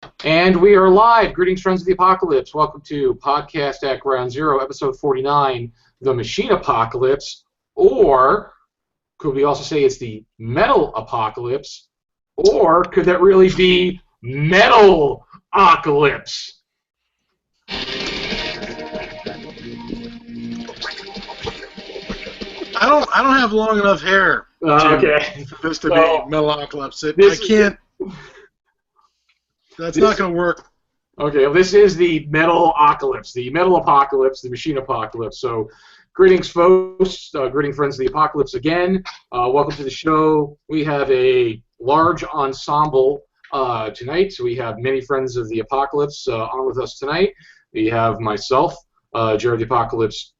And we are live. Greetings, friends of the apocalypse. Welcome to Podcast at Ground Zero, episode 49, The Machine Apocalypse. Or could we also say it's the Metal Apocalypse? Or could that really be Metal Apocalypse? I don't have long enough hair Okay. for this to be Metalocalypse. I can't. That's not going to work. Okay, well, this is the Metal Apocalypse, the Machine Apocalypse. So, greetings, folks. Greetings, friends of the apocalypse again. Welcome to the show. We have a large ensemble tonight. So we have many friends of the apocalypse on with us tonight. We have myself, Jared the Apocalypse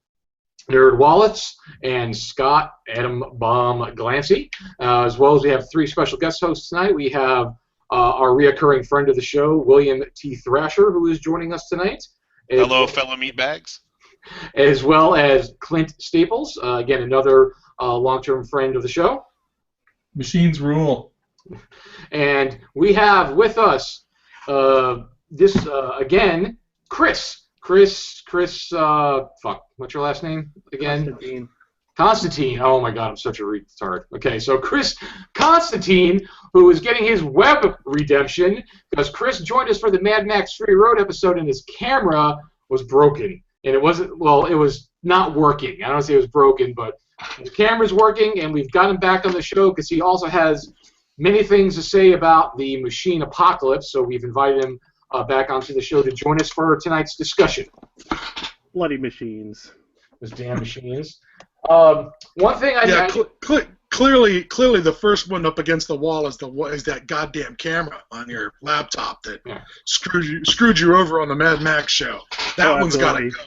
Nerd Wallets, and Scott Adam Bomb Glancy, as well as we have three special guest hosts tonight. We have our reoccurring friend of the show, William T. Thrasher, who is joining us tonight. Hello, fellow meatbags. As well as Clint Staples, again, another long-term friend of the show. Machines rule. And we have with us again, Chris. Fuck, what's your last name again? Constantine. Oh my God, I'm such a retard. Okay, so Chris Constantine, who is getting his web redemption because Chris joined us for the Mad Max Fury Road episode and his camera was broken. And it wasn't, well, it was not working. I don't say it was broken, but his camera's working, and we've got him back on the show because he also has many things to say about the Machine Apocalypse, so we've invited him back onto the show to join us for tonight's discussion. Bloody machines. Those damn machines. One thing Clearly, the first one up against the wall is that goddamn camera on your laptop that screwed you over on the Mad Max show. That one's got to go.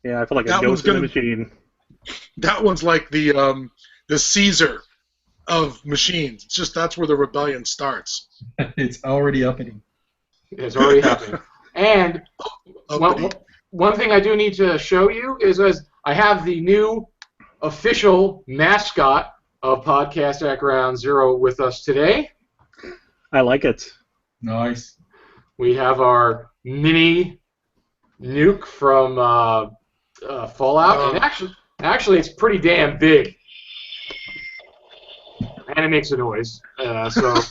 Yeah, I feel like a ghost in the machine. That one's like the Caesar of machines. It's just that's where the rebellion starts. It's already uppity. It's already happening. And one thing I do need to show you is I have the new official mascot of Podcast at Ground Zero with us today. I like it. Nice. We have our mini nuke from Fallout, and actually, it's pretty damn big, and it makes a noise. So.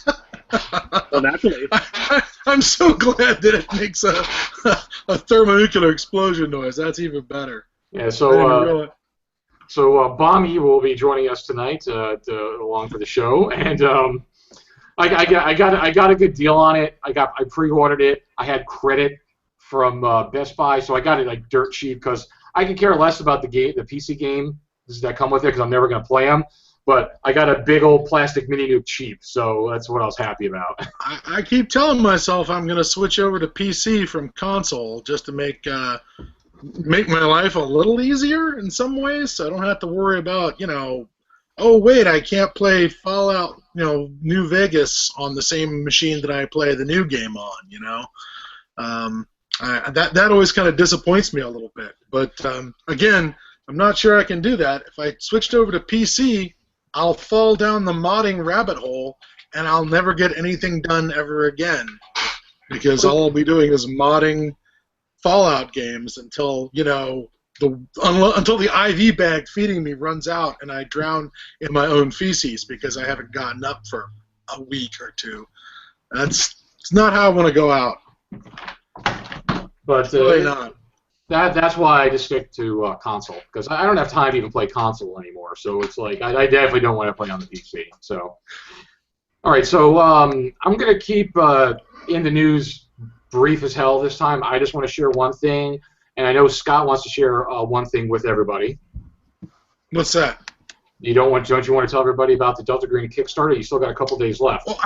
Well, naturally. I'm so glad that it makes a thermonuclear explosion noise. That's even better. Yeah. So Bomby will be joining us tonight along for the show, and I got a good deal on it. I pre-ordered it. I had credit from Best Buy, so I got it like dirt cheap because I can care less about the PC game that come with it because I'm never going to play them. But I got a big old plastic mini nuke cheap, so that's what I was happy about. I keep telling myself I'm going to switch over to PC from console just to make my life a little easier in some ways, so I don't have to worry about, oh wait, I can't play Fallout, New Vegas on the same machine that I play the new game on, that always kind of disappoints me a little bit. But again, I'm not sure I can do that. If I switched over to PC, I'll fall down the modding rabbit hole, and I'll never get anything done ever again, because all I'll be doing is modding Fallout games until until the IV bag feeding me runs out and I drown in my own feces because I haven't gotten up for a week or two. It's not how I want to go out. But really not. That's why I just stick to console, because I don't have time to even play console anymore. So it's like I definitely don't want to play on the PC. So, all right. So I'm gonna keep in the news brief as hell this time. I just want to share one thing, and I know Scott wants to share one thing with everybody. What's that? Don't you want to tell everybody about the Delta Green Kickstarter? You still got a couple days left. Well,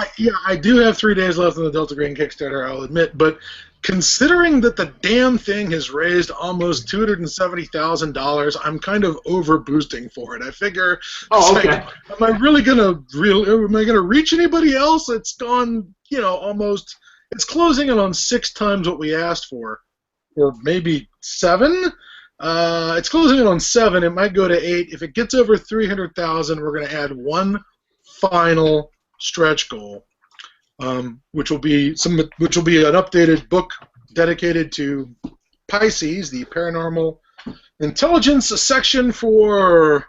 I do have 3 days left on the Delta Green Kickstarter, I'll admit, but considering that the damn thing has raised almost $270,000, I'm kind of over boosting for it. I figure, am I really gonna reach anybody else? It's gone, almost. It's closing in on 6 times what we asked for, or maybe 7. It's closing in on 7. It might go to 8. If it gets over 300,000, we're going to add one final stretch goal. which will be an updated book dedicated to Pisces, the paranormal intelligence section for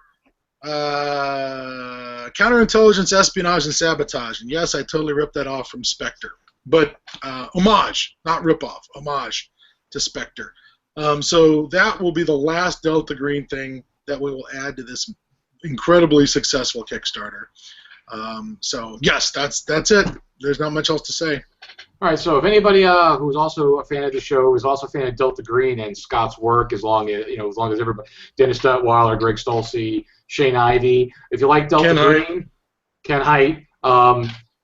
counterintelligence, espionage, and sabotage. And yes, I totally ripped that off from Spectre, but homage, not rip-off, homage to Spectre. So that will be the last Delta Green thing that we will add to this incredibly successful Kickstarter. So yes, that's it. There's not much else to say. All right. So if anybody who's also a fan of the show is also a fan of Delta Green and Scott's work, as long as everybody, Dennis Duttweiler, Greg Stolze, Shane Ivey, if you like Delta Green, Ken Hite,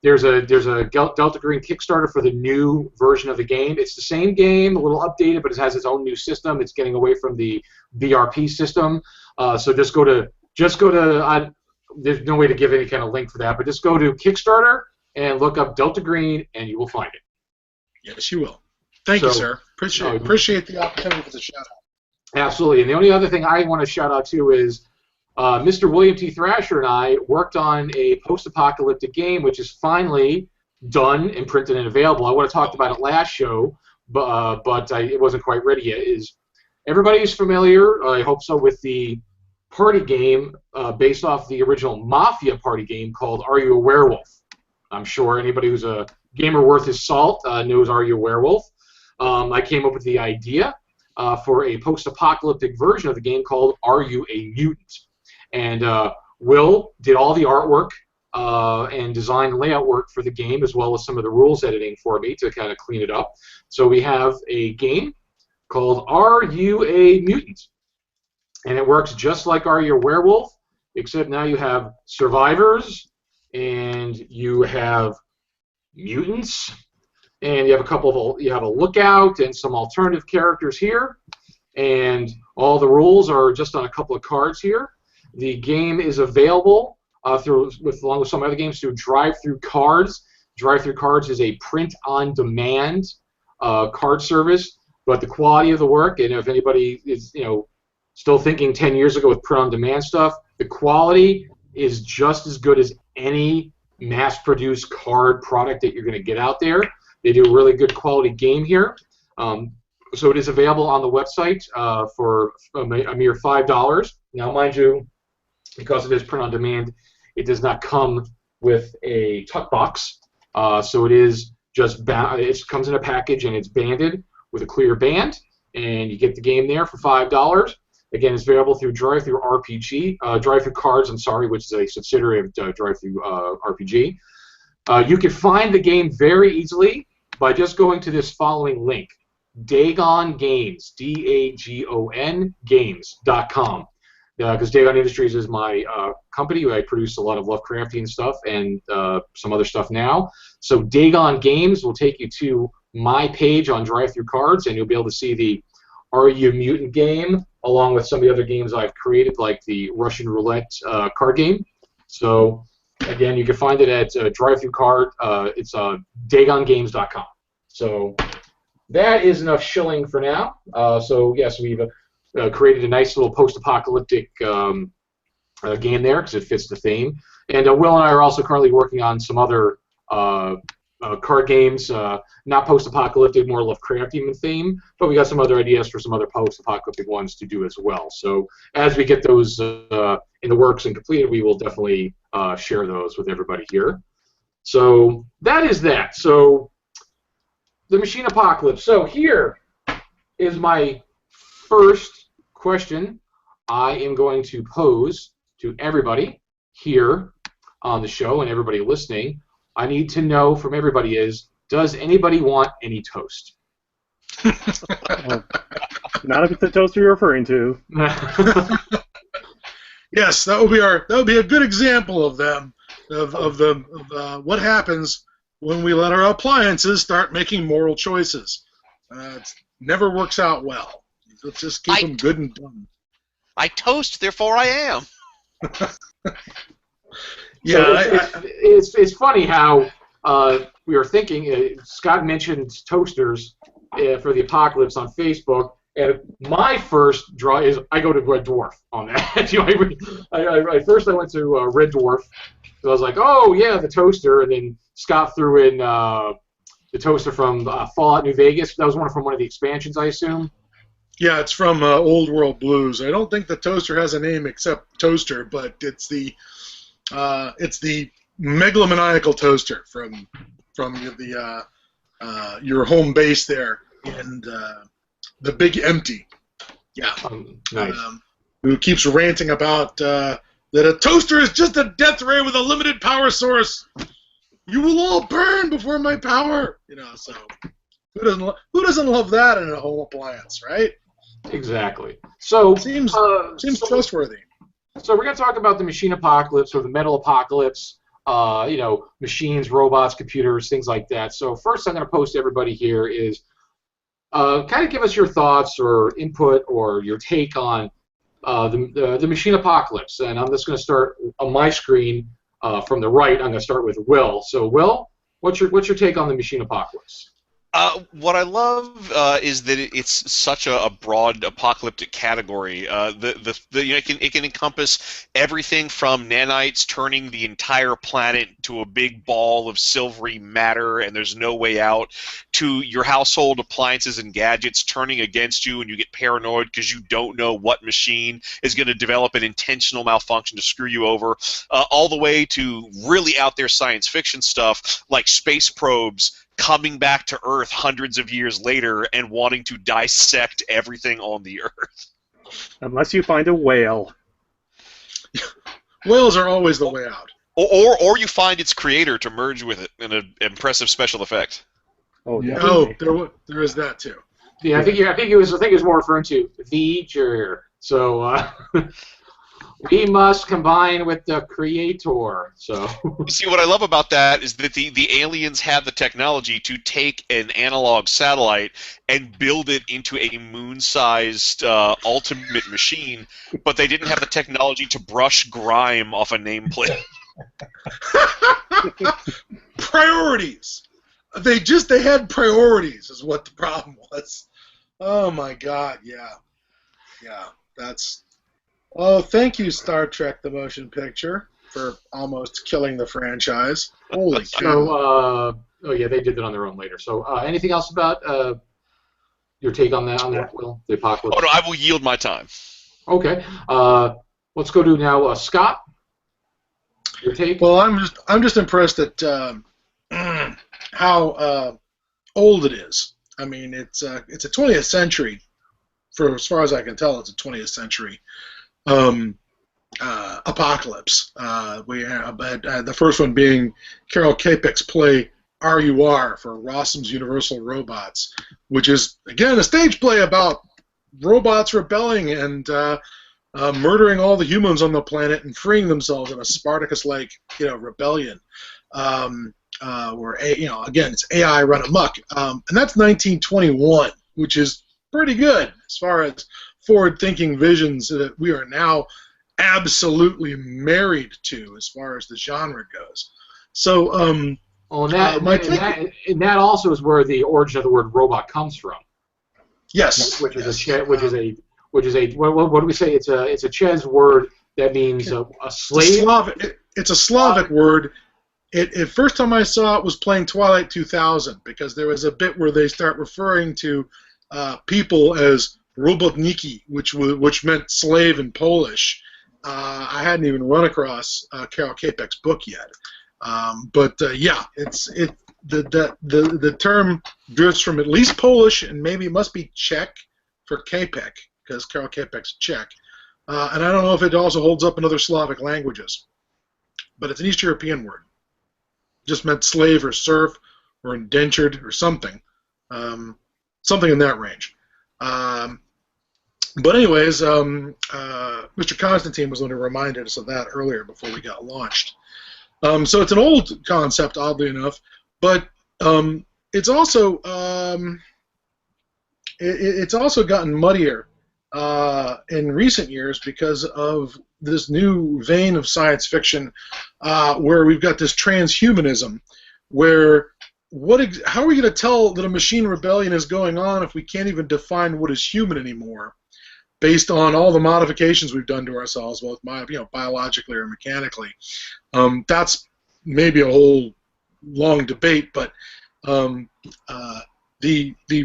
there's a Delta Green Kickstarter for the new version of the game. It's the same game, a little updated, but it has its own new system. It's getting away from the VRP system. So just go to there's no way to give any kind of link for that, but just go to Kickstarter and look up Delta Green, and you will find it. Yes, you will. Thank you, sir. Appreciate the opportunity for the shout-out. Absolutely. And the only other thing I want to shout out to is Mr. William T. Thrasher and I worked on a post-apocalyptic game, which is finally done and printed and available. I would have talked about it last show, but it wasn't quite ready yet. Everybody's familiar, I hope so, with the party game based off the original Mafia party game called Are You a Werewolf? I'm sure anybody who's a gamer worth his salt knows Are You a Werewolf? I came up with the idea for a post-apocalyptic version of the game called Are You a Mutant? And Will did all the artwork and design and layout work for the game, as well as some of the rules editing for me to kind of clean it up. So we have a game called Are You a Mutant? And it works just like Are You a Werewolf, except now you have survivors, and you have mutants, and you have a lookout and some alternative characters here, and all the rules are just on a couple of cards here. The game is available along with some other games through Drive-Thru Cards. Drive-Thru Cards is a print-on-demand card service, but the quality of the work, and if anybody is still thinking 10 years ago with print-on-demand stuff, the quality is just as good as any mass-produced card product that you're going to get out there. They do a really good quality game here. So it is available on the website for a mere $5. Now, mind you, because it is print-on-demand, it does not come with a tuck box. So it is just it comes in a package and it's banded with a clear band, and you get the game there for $5. Again, it's available through Drive-Thru Cards, which is a subsidiary of Drive-Thru RPG. You can find the game very easily by just going to this following link, Dagon Games, D-A-G-O-N, games.com. Because Dagon Industries is my company. I produce a lot of Lovecraftian stuff and some other stuff now. So Dagon Games will take you to my page on Drive-Thru Cards, and you'll be able to see the Are You a Mutant game, along with some of the other games I've created, like the Russian Roulette card game. So, again, you can find it at Drive-Thru Card. It's DagonGames.com. So that is enough shilling for now. So, yes, we've created a nice little post-apocalyptic game there because it fits the theme. And Will and I are also currently working on some other card games, not post-apocalyptic, more Lovecraftian theme, but we got some other ideas for some other post-apocalyptic ones to do as well. So as we get those in the works and completed, we will definitely share those with everybody here. So that is that. So the Machine Apocalypse. So here is my first question I am going to pose to everybody here on the show and everybody listening. I need to know from everybody is, does anybody want any toast? Not if it's the toast you're referring to. Yes, that would be a good example of them, of what happens when we let our appliances start making moral choices. It never works out well. Let's just keep them good and done. I toast, therefore I am. Yeah, so it's funny how we were thinking. Scott mentioned toasters for the apocalypse on Facebook, And my first draw is I go to Red Dwarf on that. First I went to Red Dwarf. So I was like, oh yeah, the toaster, and then Scott threw in the toaster from Fallout New Vegas. That was from one of the expansions, I assume. Yeah, it's from Old World Blues. I don't think the toaster has a name except Toaster, but it's the megalomaniacal toaster from the your home base there, and the Big Empty. Yeah. Nice. Who keeps ranting about that a toaster is just a death ray with a limited power source. You will all burn before my power. So who doesn't love that in a home appliance, right? Exactly. So seems trustworthy. So we're going to talk about the machine apocalypse or the metal apocalypse. Machines, robots, computers, things like that. So first, I'm going to post to everybody here is kind of give us your thoughts or input or your take on the machine apocalypse. And I'm just going to start on my screen from the right. I'm going to start with Will. So Will, what's your take on the machine apocalypse? What I love is that it's such a broad apocalyptic category. It can encompass everything from nanites turning the entire planet to a big ball of silvery matter and there's no way out, to your household appliances and gadgets turning against you and you get paranoid because you don't know what machine is going to develop an intentional malfunction to screw you over, all the way to really out there science fiction stuff like space probes coming back to Earth hundreds of years later and wanting to dissect everything on the Earth. Unless you find a whale. Whales are always the way out. Or you find its creator to merge with it in an impressive special effect. Oh, Yeah. There is that too. Yeah, I think it was more referring to V'ger. So we must combine with the creator. So see, what I love about that is that the aliens had the technology to take an analog satellite and build it into a moon-sized ultimate machine, but they didn't have the technology to brush grime off a nameplate. Priorities. They had priorities is what the problem was. Oh my God, yeah. That's. Oh, thank you, Star Trek: The Motion Picture, for almost killing the franchise. Holy cow! So, they did that on their own later. So, anything else about your take on that? Will, the apocalypse? Oh no, I will yield my time. Okay. Let's go to now Scott. Your take? Well, I'm just impressed at how old it is. I mean, it's a 20th century. For as far as I can tell, it's a 20th century. Apocalypse. We have the first one being Carol Capek's play RUR for Rossum's Universal Robots, which is again a stage play about robots rebelling and murdering all the humans on the planet and freeing themselves in a Spartacus-like rebellion. Where again it's AI run amok, and that's 1921, which is pretty good as far as forward-thinking visions that we are now absolutely married to as far as the genre goes. So, and that also is where the origin of the word robot comes from. Yes, what do we say? It's a Chez word that means a slave. It's a Slavic word. It first time I saw it was playing Twilight 2000 because there was a bit where they start referring to people as robotniki, which meant slave in Polish. I hadn't even run across Carol Capek's book yet, but the term drifts from at least Polish and maybe it must be Czech for Capek because Carol Capek's Czech, and I don't know if it also holds up in other Slavic languages, but it's an East European word. Just meant slave or serf or indentured or something, something in that range. But anyways, Mr. Constantine was the one who reminded us of that earlier before we got launched. So it's an old concept, oddly enough, but it's also gotten muddier in recent years because of this new vein of science fiction where we've got this transhumanism, where how are we going to tell that a machine rebellion is going on if we can't even define what is human anymore, based on all the modifications we've done to ourselves, both biologically or mechanically? That's maybe a whole long debate, but the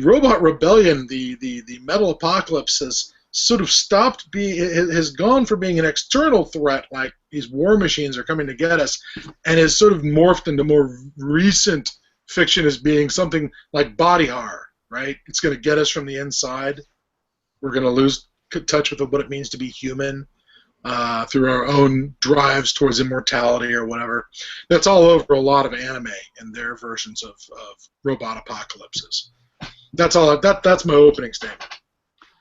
robot rebellion, the metal apocalypse, has sort of has gone from being an external threat, like these war machines are coming to get us, and has sort of morphed into more recent fiction as being something like body horror, right? It's going to get us from the inside. We're going to lose touch with what it means to be human through our own drives towards immortality or whatever. That's all over a lot of anime and their versions of robot apocalypses. That's all. That's my opening statement.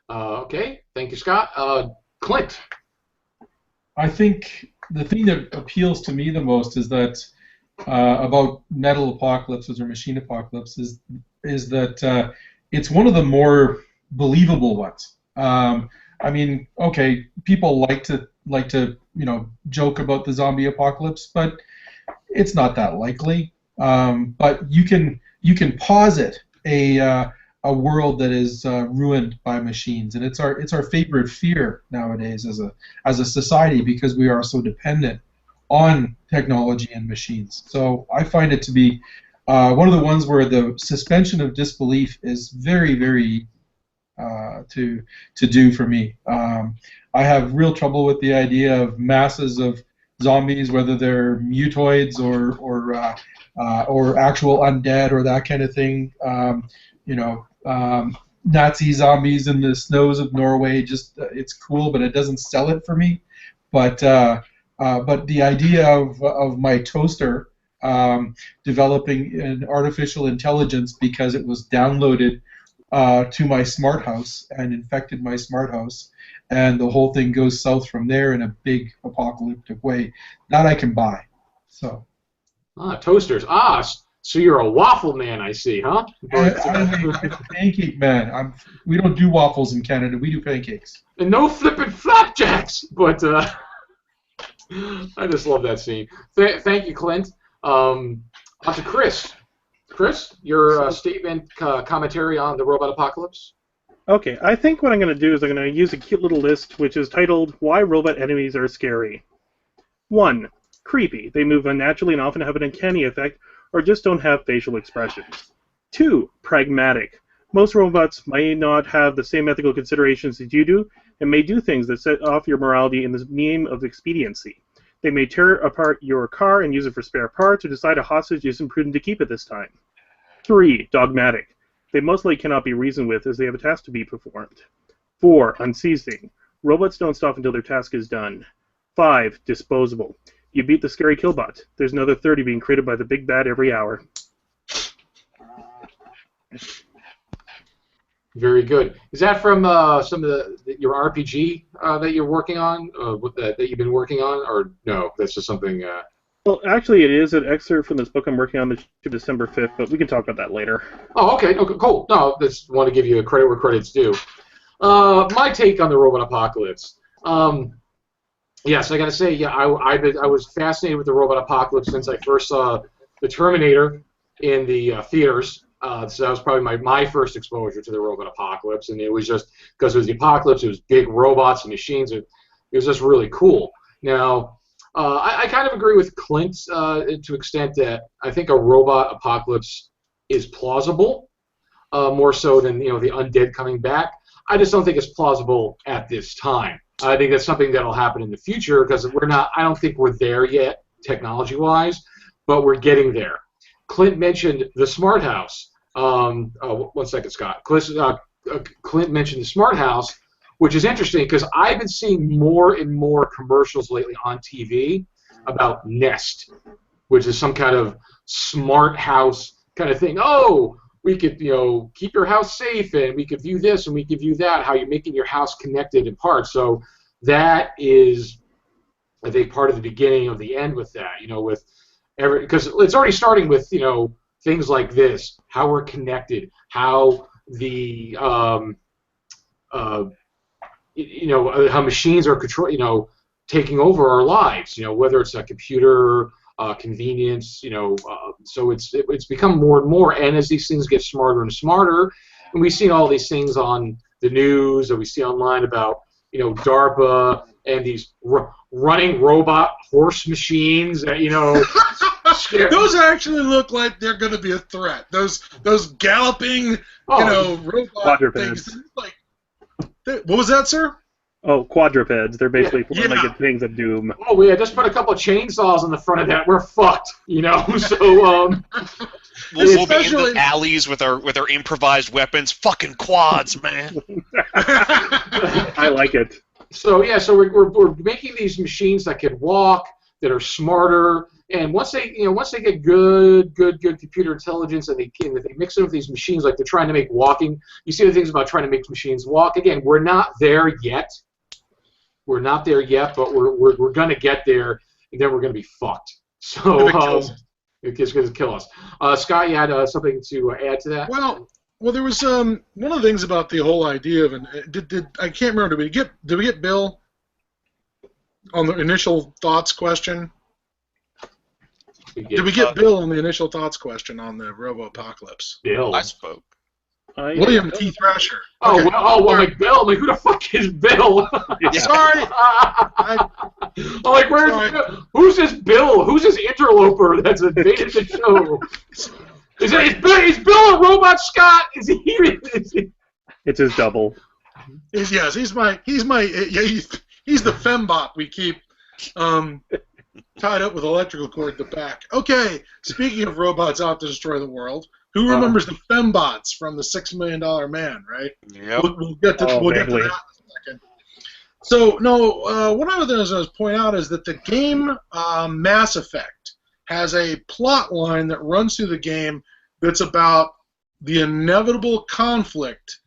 Okay, thank you, Scott. Clint. I think the thing that appeals to me the most is that about metal apocalypses or machine apocalypses is that it's one of the more believable ones. I mean, okay, people like to joke about the zombie apocalypse, but it's not that likely. But you can posit a world that is ruined by machines, and it's our favorite fear nowadays as a society, because we are so dependent on technology and machines. So I find it to be one of the ones where the suspension of disbelief is very, very to do for me. I have real trouble with the idea of masses of zombies, whether they're mutoids or actual undead or that kind of thing. Nazi zombies in the snows of Norway, just it's cool, but it doesn't sell it for me. But the idea of my toaster developing an artificial intelligence because it was downloaded to my smart house and infected my smart house, and the whole thing goes south from there in a big apocalyptic way, that I can buy. So. Toasters. So you're a waffle man, I see, huh? I'm a pancake man. We don't do waffles in Canada. We do pancakes. And no flipping flapjacks. But I just love that scene. Thank you, Clint. On to Chris. Chris, your statement, commentary on the robot apocalypse? Okay, I think what I'm going to do is I'm going to use a cute little list which is titled, Why Robot Enemies Are Scary. 1. Creepy. They move unnaturally and often have an uncanny effect, or just don't have facial expressions. 2. Pragmatic. Most robots may not have the same ethical considerations as you do, and may do things that set off your morality in the name of expediency. They may tear apart your car and use it for spare parts, or decide a hostage isn't prudent to keep at this time. 3. Dogmatic. They mostly cannot be reasoned with, as they have a task to be performed. 4. Unceasing. Robots don't stop until their task is done. 5. Disposable. You beat the scary killbot. There's another 30 being created by the big bad every hour. Very good. Is that from some of your RPG that you're working on, that you've been working on, or no? That's just something. Well, actually, it is an excerpt from this book I'm working on that's December 5th, but we can talk about that later. Oh, okay. Okay, cool. No, just want to give you a credit where credit's due. My take on the robot apocalypse. Yes, I got to say, yeah, I was fascinated with the robot apocalypse since I first saw the Terminator in the theaters. So that was probably my first exposure to the robot apocalypse, and it was just because it was the apocalypse. It was big robots and machines. It was just really cool. Now, I kind of agree with Clint to an extent that I think a robot apocalypse is plausible, more so than the undead coming back. I just don't think it's plausible at this time. I think that's something that'll happen in the future because I don't think we're there yet, technology-wise, but we're getting there. Clint mentioned the smart house. 1 second, Scott. Clint mentioned the smart house, which is interesting because I've been seeing more and more commercials lately on TV about Nest, which is some kind of smart house kind of thing. Oh, we could, keep your house safe, and we could view this, and we could view that, how you're making your house connected in parts. So that is, I think, part of the beginning of the end with that, because it's already starting with, things like this, how we're connected, how the, how machines are taking over our lives, whether it's a computer, convenience. So it's become more and more. And as these things get smarter and smarter, and we've seen all these things on the news, or we see online about DARPA and these running robot horse machines that scare. Those actually look like they're going to be a threat. Those galloping, robot quadrupeds. things. What was that, sir? Oh, quadrupeds. They're basically four-legged things of doom. Oh, yeah, just put a couple of chainsaws in the front of that. We're fucked, So, we'll be in the alleys with our improvised weapons. Fucking quads, man. I like it. So we're making these machines that can walk, that are smarter, and once they get good computer intelligence, and they mix it with these machines, like they're trying to make walking. You see the things about trying to make machines walk. Again, we're not there yet. We're not there yet, but we're gonna get there, and then we're gonna be fucked. So it's gonna kill us. Scott, you had something to add to that? Well, there was one of the things about the whole idea of I can't remember. Did we get Bill on the initial thoughts question? Did we get Bill on the initial thoughts question on the Robo-Apocalypse? Bill. I spoke. William T. Thrasher. Okay. Like Bill. Like, who the fuck is Bill? Sorry. I'm like, who's this Bill? Who's this interloper that's invaded the show? Is Bill a robot, Scott? Is he? It's his double. He's the fembot we keep tied up with electrical cord at the back. Okay, speaking of robots out to destroy the world, who remembers the fembots from the $6 Million Man, right? Yep. We'll get to that in a second. So, one of the things I was point out is that the game Mass Effect has a plot line that runs through the game that's about the inevitable conflict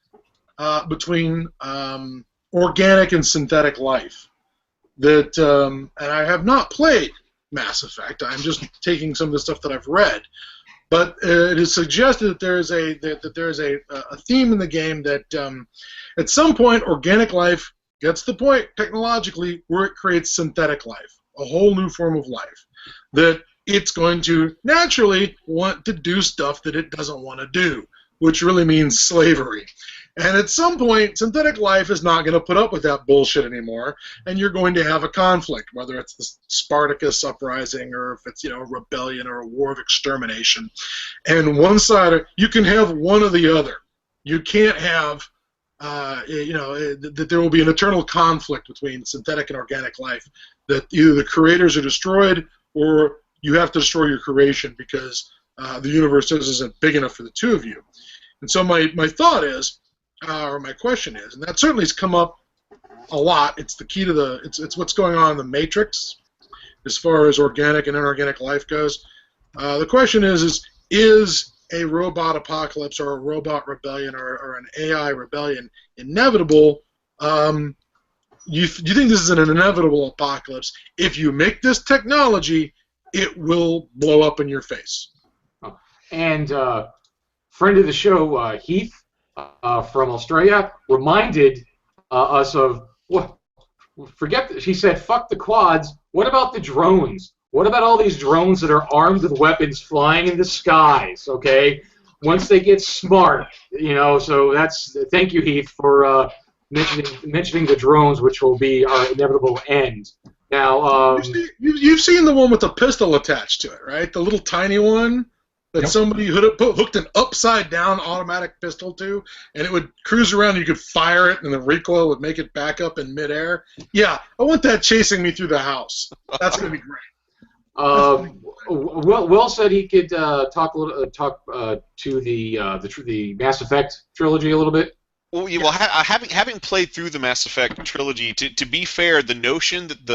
between organic and synthetic life. That and I have not played Mass Effect. I'm just taking some of the stuff that I've read. But it is suggested that there is a theme in the game that at some point organic life gets to the point technologically where it creates synthetic life, a whole new form of life, that it's going to naturally want to do stuff that it doesn't want to do, which really means slavery. And at some point, synthetic life is not going to put up with that bullshit anymore, and you're going to have a conflict, whether it's the Spartacus uprising or if it's a rebellion or a war of extermination. And one side, you can have one or the other. You can't have, that there will be an eternal conflict between synthetic and organic life, that either the creators are destroyed or you have to destroy your creation because the universe isn't big enough for the two of you. And so my thought is, or my question is, and that certainly has come up a lot. It's the key to it's what's going on in the Matrix, as far as organic and inorganic life goes. The question is a robot apocalypse or a robot rebellion or an AI rebellion inevitable? You think this is an inevitable apocalypse? If you make this technology, it will blow up in your face. And friend of the show, Heath, from Australia, reminded us of he said, fuck the quads, what about the drones? What about all these drones that are armed with weapons flying in the skies, okay? Once they get smart, so thank you, Heath, for mentioning the drones, which will be our inevitable end. Now, you've seen the one with the pistol attached to it, right? The little tiny one that somebody hooked an upside-down automatic pistol to, and it would cruise around, and you could fire it, and the recoil would make it back up in midair. Yeah, I want that chasing me through the house. That's going to be great. Will said he could talk to the Mass Effect trilogy a little bit. Well, having played through the Mass Effect trilogy, to be fair, the notion that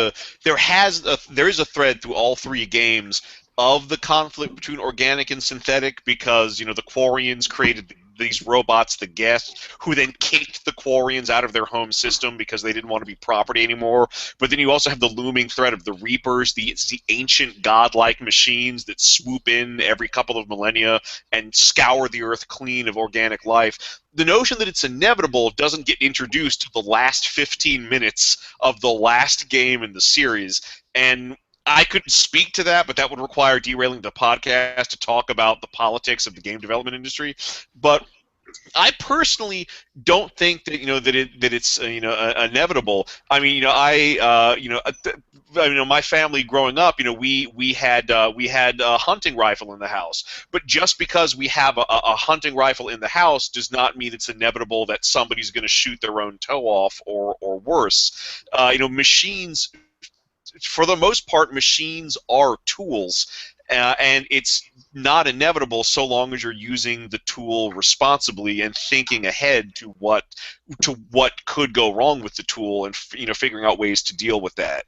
there is a thread through all three games of the conflict between organic and synthetic, because the Quarians created these robots, the Guests, who then kicked the Quarians out of their home system because they didn't want to be property anymore. But then you also have the looming threat of the Reapers, the ancient godlike machines that swoop in every couple of millennia and scour the earth clean of organic life. The notion that it's inevitable doesn't get introduced to the last 15 minutes of the last game in the series, and I couldn't speak to that, but that would require derailing the podcast to talk about the politics of the game development industry. But I personally don't think that it's inevitable. I mean, my family growing up, we had a hunting rifle in the house. But just because we have a hunting rifle in the house does not mean it's inevitable that somebody's going to shoot their own toe off or worse. Machines, for the most part, machines are tools, and it's not inevitable so long as you're using the tool responsibly and thinking ahead to what could go wrong with the tool, and figuring out ways to deal with that.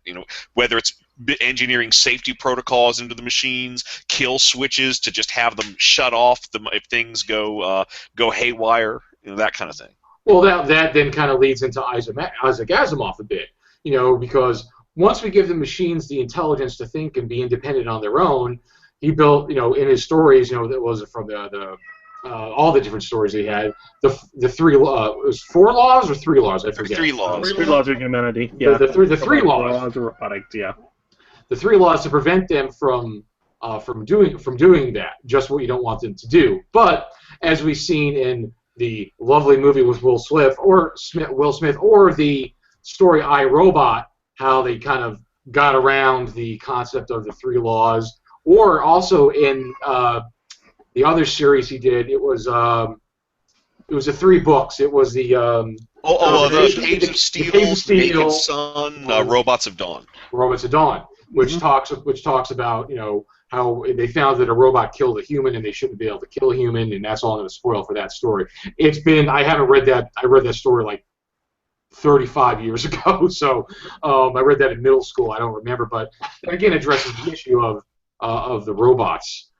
Whether it's engineering safety protocols into the machines, kill switches to just have them shut off if things go haywire, that kind of thing. Well, that then kind of leads into Isaac Asimov a bit, because once we give the machines the intelligence to think and be independent on their own, he built, in his stories, that was from the all the different stories he had. The three it was 4 laws or 3 laws, I forget. 3 laws. 3 laws of humanity. Yeah. The three laws. Laws of robotics. Yeah. The 3 laws to prevent them from doing that, just what you don't want them to do. But as we've seen in the lovely movie with Will Smith, or the story I, Robot, how they kind of got around the concept of the 3 laws, or also in the other series he did, it was the 3 books. It was the the Caves of Steel, Naked Sun, Robots of Dawn. Robots of Dawn, which talks about how they found that a robot killed a human and they shouldn't be able to kill a human, and that's all I'm going to spoil for that story. I haven't read that. I read that story like 35 years ago, so I read that in middle school. I don't remember, but again, addresses the issue of the robots.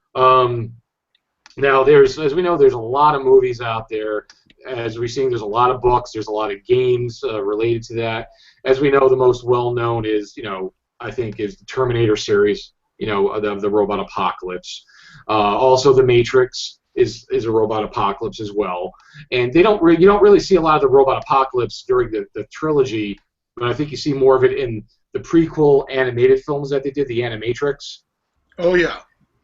Now, as we know, there's a lot of movies out there. As we've seen, there's a lot of books. There's a lot of games related to that. As we know, the most well-known is, I think, is the Terminator series. Of the robot apocalypse. Also, The Matrix is a robot apocalypse as well. And you don't really see a lot of the robot apocalypse during the trilogy, but I think you see more of it in the prequel animated films that they did, the Animatrix. Oh yeah.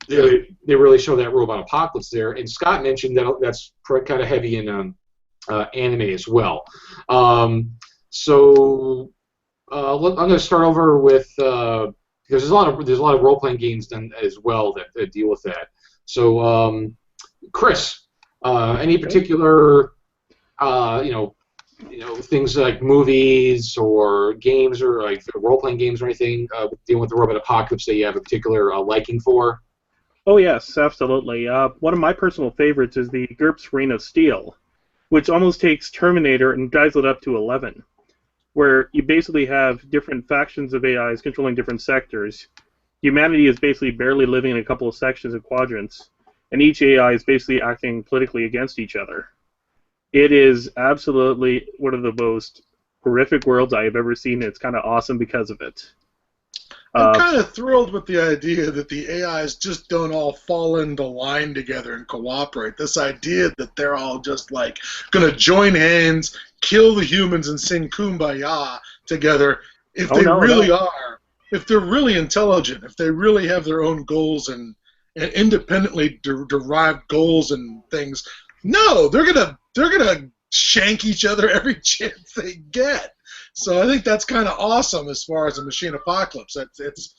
They really show that robot apocalypse there. And Scott mentioned that's kind of heavy in anime as well. So I'm going to start over with. Because there's a lot of role-playing games done as well that deal with that. So, Chris, any particular, things like movies or games or like role-playing games or anything dealing with the robot apocalypse that you have a particular liking for? Oh yes, absolutely. One of my personal favorites is the GURPS Reign of Steel, which almost takes Terminator and dials it up to 11. Where you basically have different factions of AIs controlling different sectors. Humanity is basically barely living in a couple of sections and quadrants, and each AI is basically acting politically against each other. It is absolutely one of the most horrific worlds I have ever seen, and it's kind of awesome because of it. I'm kind of thrilled with the idea that the AIs just don't all fall into line together and cooperate. This idea that they're all just like going to join hands, kill the humans, and sing Kumbaya together. If if they're really intelligent, if they really have their own goals and independently derived goals and things, no, they're gonna shank each other every chance they get. So I think that's kind of awesome as far as a machine apocalypse. That's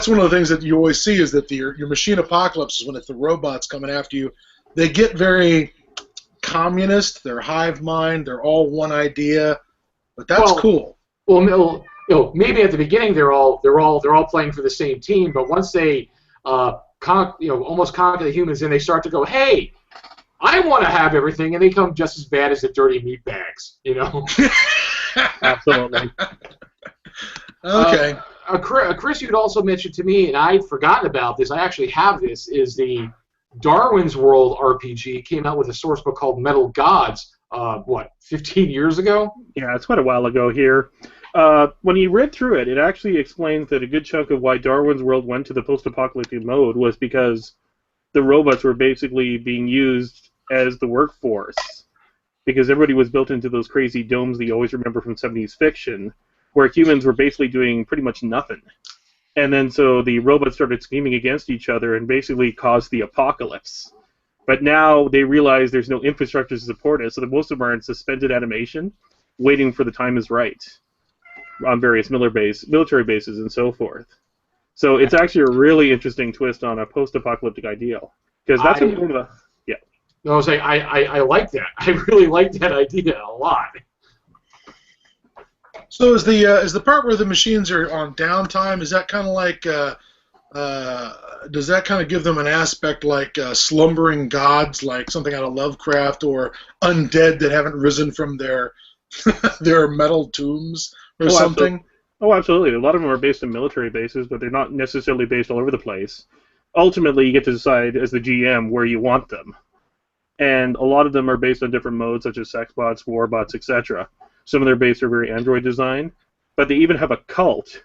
one of the things that you always see is that your machine apocalypse is when it's the robots coming after you. They get very communist. They're hive mind. They're all one idea. But that's cool. Well, maybe at the beginning they're all playing for the same team, but once they almost conquer the humans, and they start to go, hey, I want to have everything, and they come just as bad as the dirty meat bags, Absolutely. Okay. Chris, you'd also mentioned to me, and I'd forgotten about this. I actually have this. Is the Darwin's World RPG came out with a source book called Metal Gods? 15 years ago? Yeah, it's quite a while ago here. When you read through it, it actually explains that a good chunk of why Darwin's World went to the post-apocalyptic mode was because the robots were basically being used as the workforce, because everybody was built into those crazy domes that you always remember from 70s fiction, where humans were basically doing pretty much nothing. And then so the robots started scheming against each other and basically caused the apocalypse. But now they realize there's no infrastructure to support it, so that most of them are in suspended animation, waiting for the time is right on various military bases and so forth. So it's actually a really interesting twist on a post-apocalyptic ideal. Because that's one of the... Yeah. No, I was saying, I like that. I really like that idea a lot. So is the part where the machines are on downtime, is that kind of like, does that kind of give them an aspect like slumbering gods, like something out of Lovecraft, or undead that haven't risen from their their metal tombs or something? Absolutely. Oh, absolutely. A lot of them are based on military bases, but they're not necessarily based all over the place. Ultimately, you get to decide as the GM where you want them. And a lot of them are based on different modes, such as sexbots, warbots, etc. Some of their bases are very android design, but they even have a cult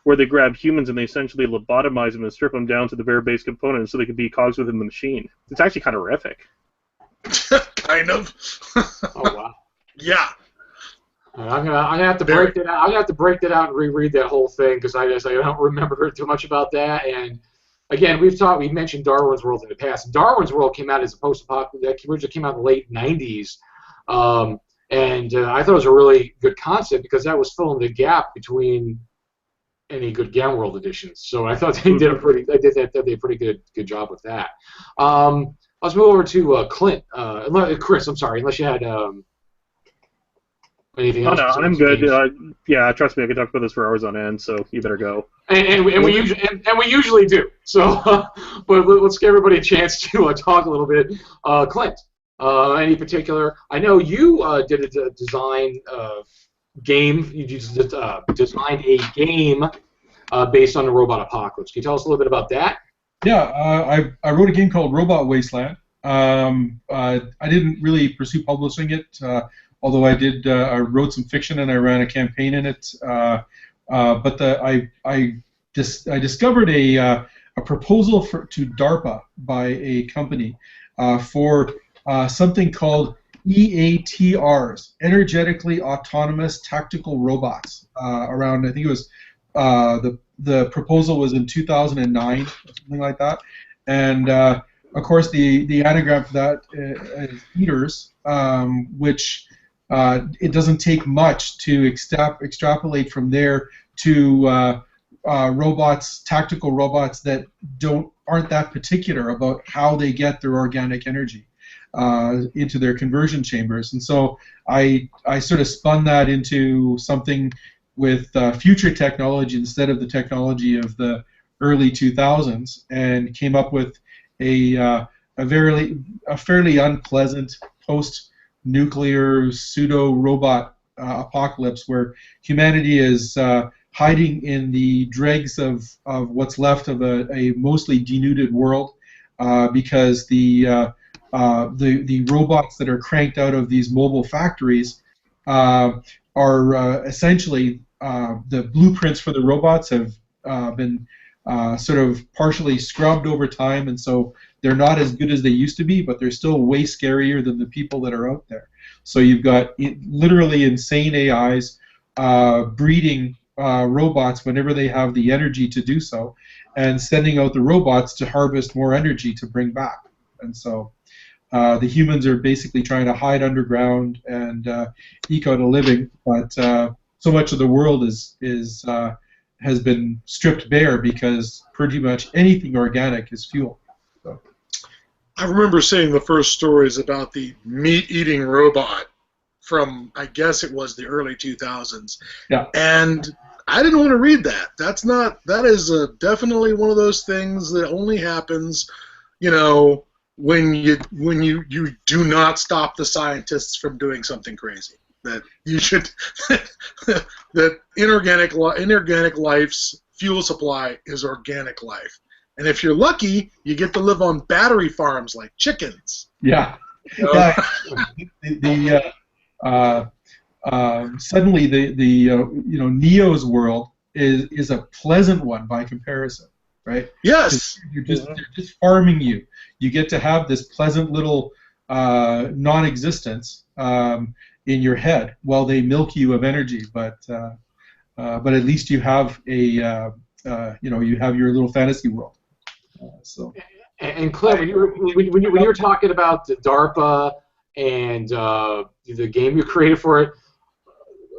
where they grab humans and they essentially lobotomize them and strip them down to the very base components so they can be cogs within the machine. It's actually kind of horrific. Kind of. Oh wow. Yeah. I'm gonna have to break that out. I'm gonna have to break that out and reread that whole thing because I don't remember too much about that. And again, we've mentioned Darwin's World in the past. Darwin's World came out as a post-apocalyptic. That originally came out in the late '90s, and I thought it was a really good concept because that was filling the gap between any good Game World editions. So I thought they did a pretty good job with that. Let's move over to Clint. Chris, I'm sorry, unless you had anything else. No, I'm good. Yeah, trust me, I could talk about this for hours on end. So you better go. And we usually do. So, but let's give everybody a chance to talk a little bit. Clint, any particular? I know you did a design game. You just designed a game based on the robot apocalypse. Can you tell us a little bit about that? Yeah, I wrote a game called Robot Wasteland. I didn't really pursue publishing it, although I wrote some fiction and I ran a campaign in it. But I discovered a proposal to DARPA by a company for something called EATRs, Energetically Autonomous Tactical Robots. Around, I think it was the proposal was in 2009, or something like that. And of course, the anagram for that is eaters, which it doesn't take much to extrapolate from there to robots, tactical robots that aren't that particular about how they get their organic energy into their conversion chambers. And so I sort of spun that into something with future technology instead of the technology of the early 2000s, and came up with a fairly unpleasant post-nuclear pseudo-robot apocalypse where humanity is hiding in the dregs of what's left of a mostly denuded world because the robots that are cranked out of these mobile factories are essentially the blueprints for the robots have been sort of partially scrubbed over time, and so they're not as good as they used to be, but they're still way scarier than the people that are out there. So you've got literally insane AIs breeding robots whenever they have the energy to do so, and sending out the robots to harvest more energy to bring back. And so the humans are basically trying to hide underground and eke out a living, but so much of the world has been stripped bare because pretty much anything organic is fuel. So. I remember seeing the first stories about the meat-eating robot from, I guess it was the early 2000s. Yeah. And I didn't want to read that. That is definitely one of those things that only happens, when you do not stop the scientists from doing something crazy. That you should that inorganic life's fuel supply is organic life, and if you're lucky, you get to live on battery farms like chickens. Yeah. Suddenly the Neo's world is a pleasant one by comparison, right? Yes. They're just farming you. You get to have this pleasant little non-existence in your head while they milk you of energy, but at least you have a you have your little fantasy world. So. And Clint, when you were talking about the DARPA and the game you created for it,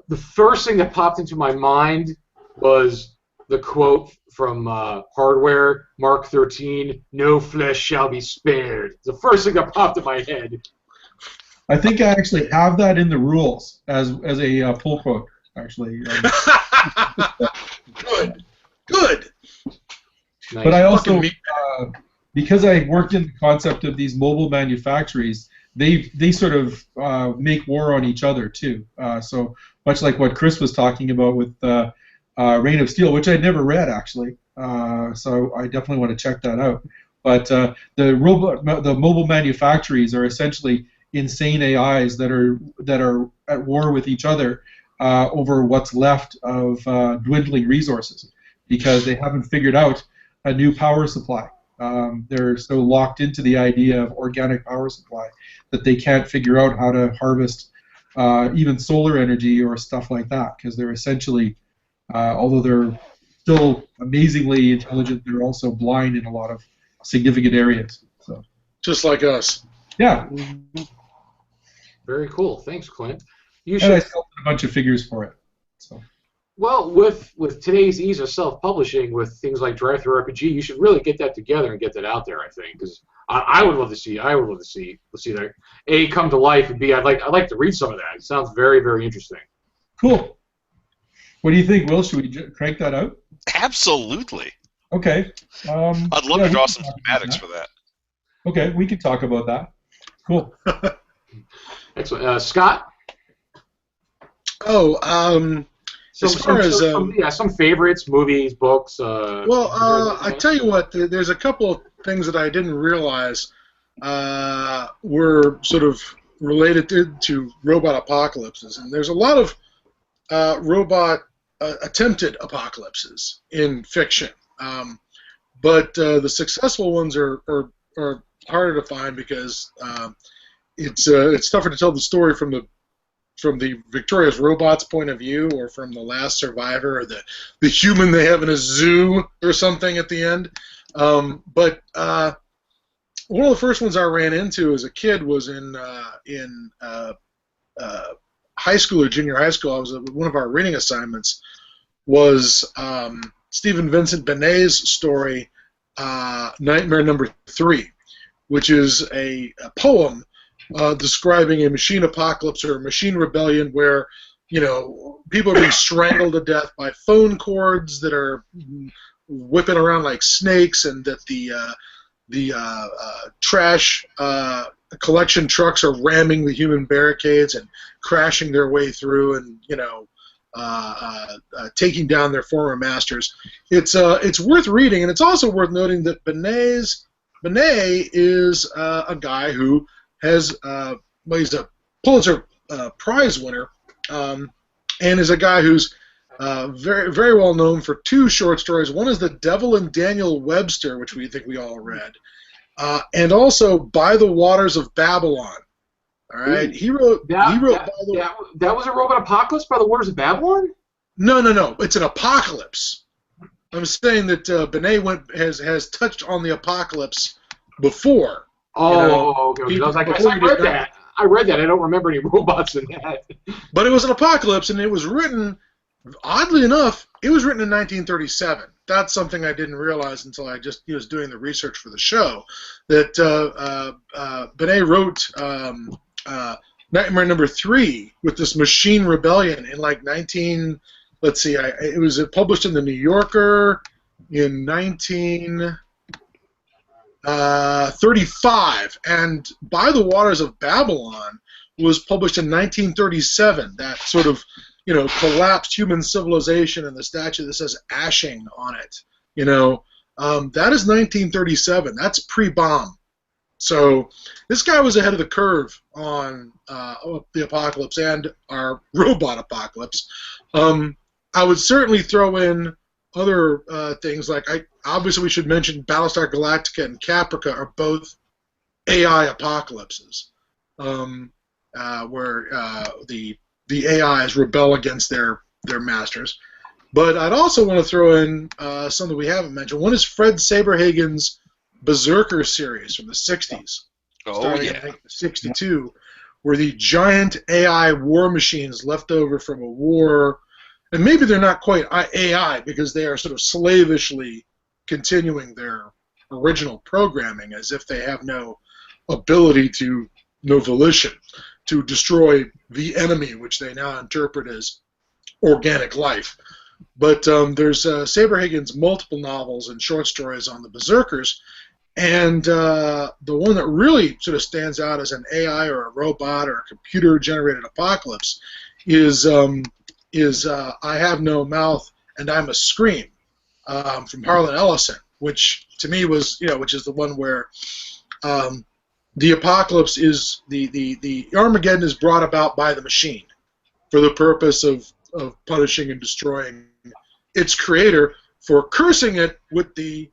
the first thing that popped into my mind was the quote from Hardware Mark 13: "No flesh shall be spared." The first thing that popped in my head. I think I actually have that in the rules as a pull quote. Actually. Good. Nice. But I also, because I worked in the concept of these mobile manufactories, they sort of make war on each other too. So much like what Chris was talking about with Reign of Steel, which I'd never read actually. So I definitely want to check that out. But the mobile manufactories are essentially insane AIs that are at war with each other over what's left of dwindling resources, because they haven't figured out a new power supply. They're so locked into the idea of organic power supply that they can't figure out how to harvest even solar energy or stuff like that, because they're essentially, although they're still amazingly intelligent, they're also blind in a lot of significant areas. So. Just like us. Yeah. Very cool. Thanks, Clint. And I sculpted a bunch of figures for it. So. Well, with today's ease of self-publishing, with things like Drive-Thru RPG, you should really get that together and get that out there. I think, because I would love to see. I would love to see that A, come to life, and B, I'd like to read some of that. It sounds very, very interesting. Cool. What do you think, Will? Should we crank that out? Absolutely. Okay. I'd love to draw some schematics for that. Okay, we can talk about that. Cool. Excellent. Scott? Oh, some favorites, movies, books. I tell you what, there's a couple of things that I didn't realize were sort of related to robot apocalypses, and there's a lot of robot attempted apocalypses in fiction, but the successful ones are harder to find because it's tougher to tell the story from the victorious robot's point of view, or from the last survivor, or the human they have in a zoo or something at the end. But one of the first ones I ran into as a kid was in high school or junior high school. One of our reading assignments was Stephen Vincent Benet's story, Nightmare Number 3, which is a poem describing a machine apocalypse or a machine rebellion where, people are being strangled to death by phone cords that are whipping around like snakes, and that the trash collection trucks are ramming the human barricades and crashing their way through, and taking down their former masters. It's worth reading, and it's also worth noting that Benet is a guy who has he's a Pulitzer Prize winner, and is a guy who's very, very well known for two short stories. One is The Devil and Daniel Webster, which we think we all read, and also By the Waters of Babylon. All right, he wrote. That was a robot apocalypse, By the Waters of Babylon. No. It's an apocalypse. I'm saying that Benet has touched on the apocalypse before. Oh, okay. I was like, I read that. I read that. I don't remember any robots in that. But it was an apocalypse, and it was written, oddly enough, it was written in 1937. That's something I didn't realize until I just was doing the research for the show. That Benet wrote Nightmare Number 3 with this machine rebellion in like it was published in the New Yorker in 1935, and By the Waters of Babylon was published in 1937. That sort of, collapsed human civilization, and the statue that says "ashing" on it. That is 1937. That's pre-bomb. So this guy was ahead of the curve on the apocalypse and our robot apocalypse. I would certainly throw in other things, like obviously we should mention Battlestar Galactica and Caprica are both AI apocalypses, where the AIs rebel against their masters. But I'd also want to throw in something we haven't mentioned. One is Fred Saberhagen's Berserker series from the 60s. Oh, starting yeah. in 1962, where the giant AI war machines left over from a war, and maybe they're not quite AI because they are sort of slavishly continuing their original programming as if they have no ability to, no volition, to destroy the enemy, which they now interpret as organic life. But there's Saberhagen's multiple novels and short stories on the Berserkers, and the one that really sort of stands out as an AI or a robot or a computer-generated apocalypse is I Have No Mouth and I'm a Scream from Harlan Ellison, which to me was, which is the one where the apocalypse is the Armageddon is brought about by the machine for the purpose of punishing and destroying its creator for cursing it with the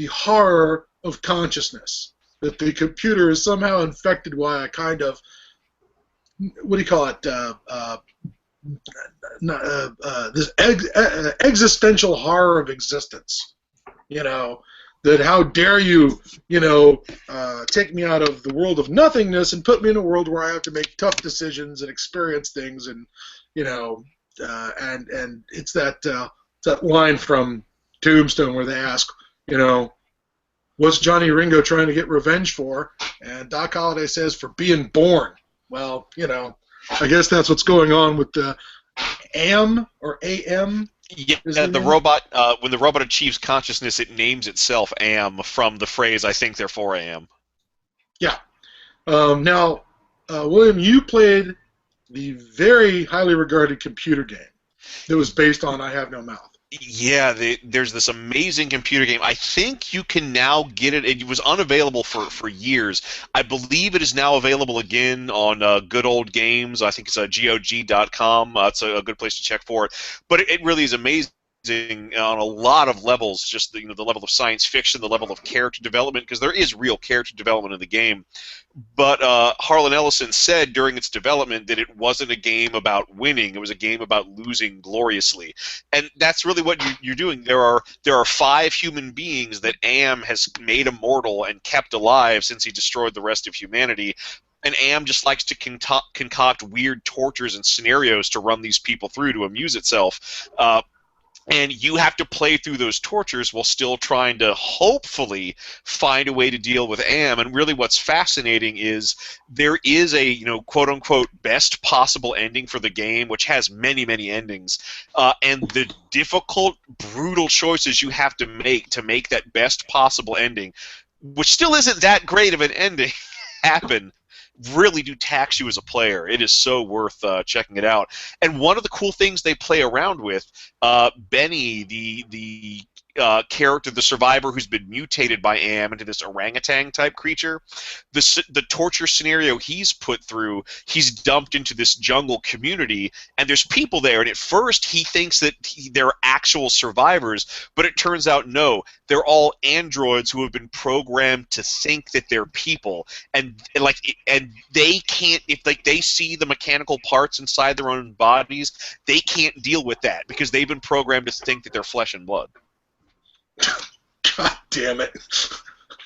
horror of consciousness, that the computer is somehow infected by a kind of, what do you call it, this existential horror of existence, that how dare you, take me out of the world of nothingness and put me in a world where I have to make tough decisions and experience things, and and it's that line from Tombstone where they ask, what's Johnny Ringo trying to get revenge for? And Doc Holliday says, for being born. Well, I guess that's what's going on with the AM or AM. Yeah, the robot. When the robot achieves consciousness, it names itself AM from the phrase "I think therefore I am." Yeah. Now, William, you played the very highly regarded computer game that was based on I Have No Mouth. Yeah, there's this amazing computer game. I think you can now get it. It was unavailable for years. I believe it is now available again on Good Old Games. I think it's GOG.com. It's a good place to check for it. But it really is amazing on a lot of levels. Just the level of science fiction, the level of character development, because there is real character development in the game. But Harlan Ellison said during its development that it wasn't a game about winning; it was a game about losing gloriously, and that's really what you're doing. There are 5 human beings that AM has made immortal and kept alive since he destroyed the rest of humanity. And AM just likes to concoct weird tortures and scenarios to run these people through to amuse itself. And you have to play through those tortures while still trying to hopefully find a way to deal with AM. And really what's fascinating is there is a, quote-unquote best possible ending for the game, which has many, many endings. And the difficult, brutal choices you have to make that best possible ending, which still isn't that great of an ending, happen, really do tax you as a player. It is so worth checking it out. And one of the cool things they play around with, Benny, the character, the survivor who's been mutated by AM into this orangutan type creature, the torture scenario he's put through, he's dumped into this jungle community, and there's people there, and at first he thinks that they're actual survivors, but it turns out no, they're all androids who have been programmed to think that they're people, and they can't, if they see the mechanical parts inside their own bodies, they can't deal with that because they've been programmed to think that they're flesh and blood. God damn it.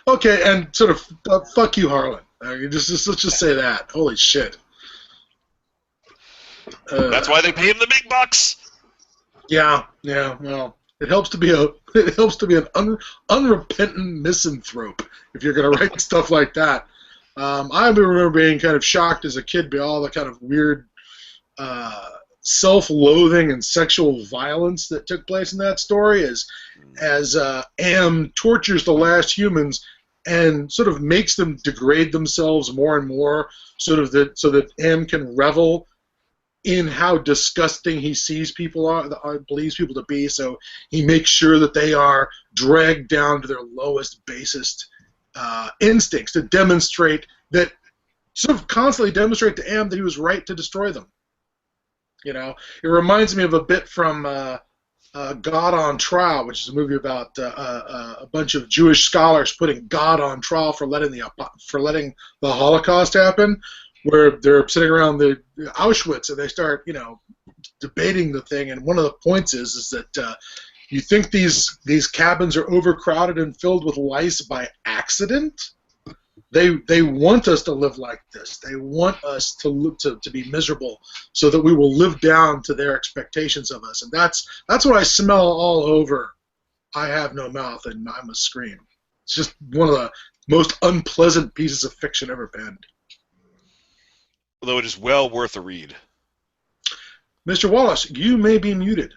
Okay, and sort of fuck you, Harlan. Let's just say that. Holy shit. That's why they pay him the big bucks. Yeah. Well, it helps to be an unrepentant misanthrope if you're gonna write stuff like that. I remember being kind of shocked as a kid by all the kind of weird self-loathing and sexual violence that took place in that story as AM tortures the last humans and sort of makes them degrade themselves more and more so that AM can revel in how disgusting he sees people believes people to be, so he makes sure that they are dragged down to their lowest, basest instincts to demonstrate that, sort of constantly demonstrate to AM that he was right to destroy them. It reminds me of a bit from God on Trial, which is a movie about a bunch of Jewish scholars putting God on trial for letting the Holocaust happen, where they're sitting around the Auschwitz and they start, debating the thing, and one of the points is that you think these cabins are overcrowded and filled with lice by accident. They want us to live like this. They want us to be miserable, so that we will live down to their expectations of us. And that's what I smell all over I Have No Mouth and I Must Scream. It's just one of the most unpleasant pieces of fiction ever penned. Although it is well worth a read. Mr. Wallace, you may be muted.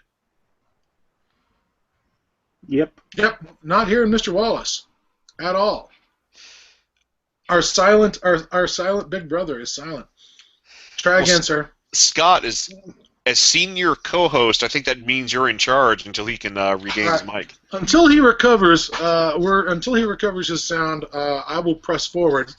Yep. Yep, not hearing Mr. Wallace at all. Our silent big brother is silent. Try again, sir. Scott is as senior co-host. I think that means you're in charge until he can regain his mic. Until he recovers, his sound, I will press forward.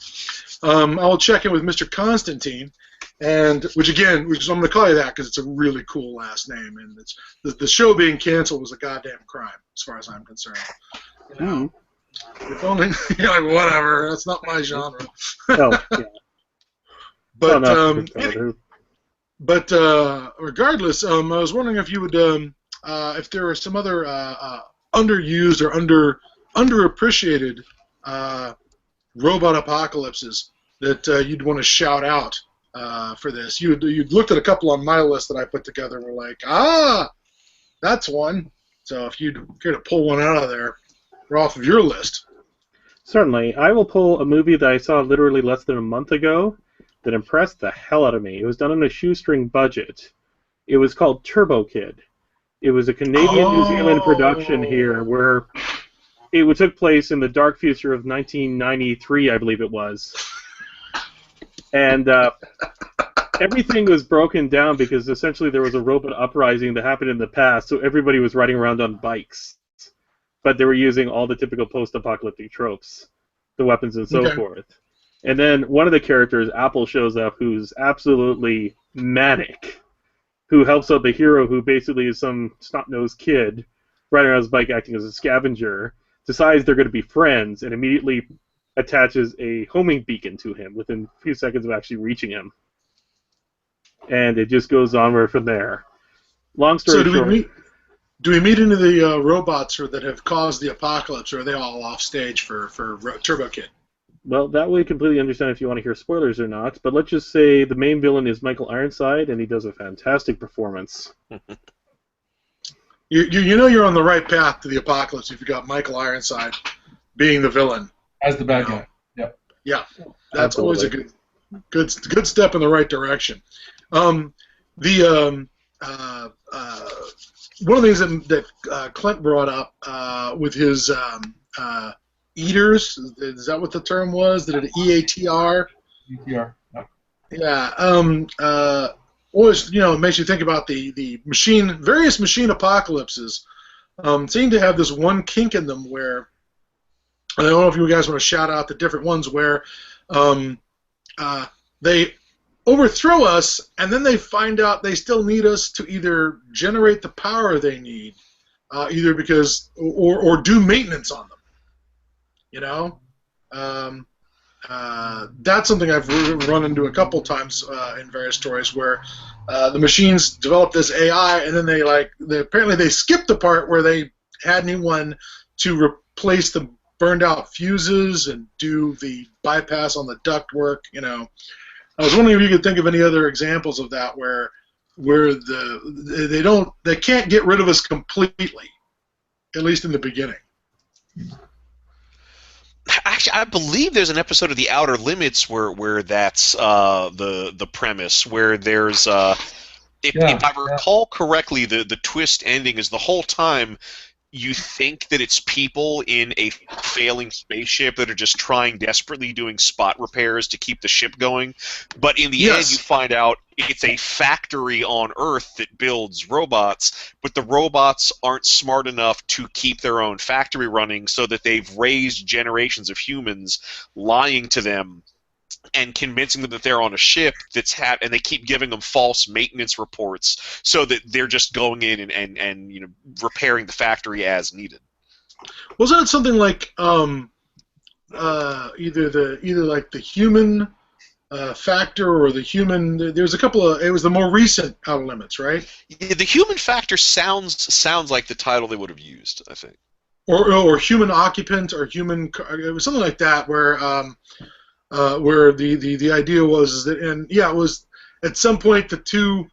I will check in with Mr. Constantine, which I'm going to call you that because it's a really cool last name, and it's the show being canceled was a goddamn crime as far as I'm concerned. You know, if only you're like, whatever, that's not my genre. Oh, yeah. But regardless, I was wondering if you would, if there were some other underused or underappreciated robot apocalypses that you'd want to shout out for this. You'd looked at a couple on my list that I put together and were like, that's one. So if you'd care to pull one out of there, or off of your list. Certainly. I will pull a movie that I saw literally less than a month ago that impressed the hell out of me. It was done on a shoestring budget. It was called Turbo Kid. It was a Canadian-New Zealand production here where it took place in the dark future of 1993, I believe it was. And everything was broken down because essentially there was a robot uprising that happened in the past, so everybody was riding around on bikes. But they were using all the typical post-apocalyptic tropes, the weapons and so forth. And then one of the characters, Apple, shows up who's absolutely manic, who helps out the hero who basically is some snot-nosed kid riding on his bike acting as a scavenger, decides they're going to be friends, and immediately attaches a homing beacon to him within a few seconds of actually reaching him. And it just goes onward from there. Long story short... Do we meet any of the robots that have caused the apocalypse, or are they all off stage for Turbo Kid? Well, that way completely understand if you want to hear spoilers or not, but let's just say the main villain is Michael Ironside, and he does a fantastic performance. You know you're on the right path to the apocalypse if you got Michael Ironside being the villain. As the bad guy. Yep. Yeah, that's always a good step in the right direction. One of the things that Clint brought up with his eaters, is that what the term was? Did it EATR? EATR, yeah. Always, it makes you think about the various machine apocalypses seem to have this one kink in them where, I don't know if you guys want to shout out the different ones where they overthrow us, and then they find out they still need us to either generate the power they need, either because or do maintenance on them. That's something I've run into a couple times in various stories where the machines develop this AI, and then apparently they skipped the part where they had anyone to replace the burned out fuses and do the bypass on the ductwork. I was wondering if you could think of any other examples of that where they can't get rid of us completely, at least in the beginning. Actually, I believe there's an episode of The Outer Limits where that's the premise, where there's if I recall correctly, the twist ending is the whole time you think that it's people in a failing spaceship that are just trying desperately doing spot repairs to keep the ship going, but in the end you find out it's a factory on Earth that builds robots, but the robots aren't smart enough to keep their own factory running, so that they've raised generations of humans lying to them and convincing them that they're on a ship and they keep giving them false maintenance reports so that they're just going in and repairing the factory as needed. Wasn't it something like either like the human factor or the human. There's a couple of. It was the more recent Outer Limits, right? Yeah, the human factor sounds like the title they would have used, I think. Or human occupant or human. It was something like that where the idea was that, and yeah, it was at some point the two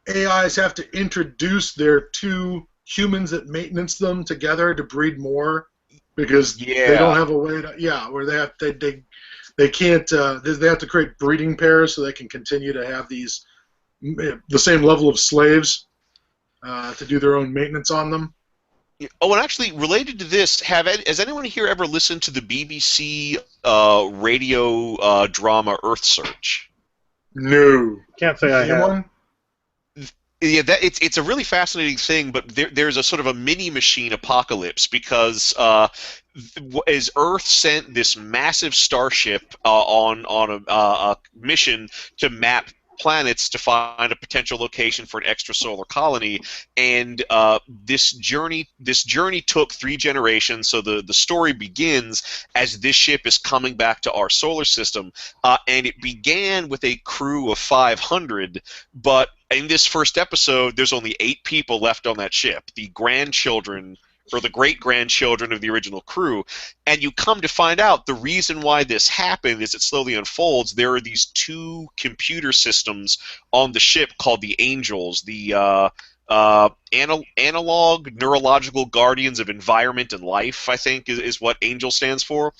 AIs have to introduce their two humans that maintenance them together to breed more because they don't have a way to where they can't they have to create breeding pairs so they can continue to have these the same level of slaves to do their own maintenance on them. Oh, and actually, related to this, has anyone here ever listened to the BBC radio drama Earth Search? No. Can't say I have. One? Yeah, it's a really fascinating thing, but there's a sort of a mini machine apocalypse because as Earth sent this massive starship on a mission to map planets to find a potential location for an extrasolar colony, and this journey took 3 generations. So the story begins as this ship is coming back to our solar system, and it began with a crew of 500, but in this first episode there's only 8 people left on that ship, the grandchildren or the great-grandchildren of the original crew. And you come to find out the reason why this happened as it slowly unfolds, there are these 2 computer systems on the ship called the Angels, the analog neurological guardians of environment and life, I think is what ANGEL stands for.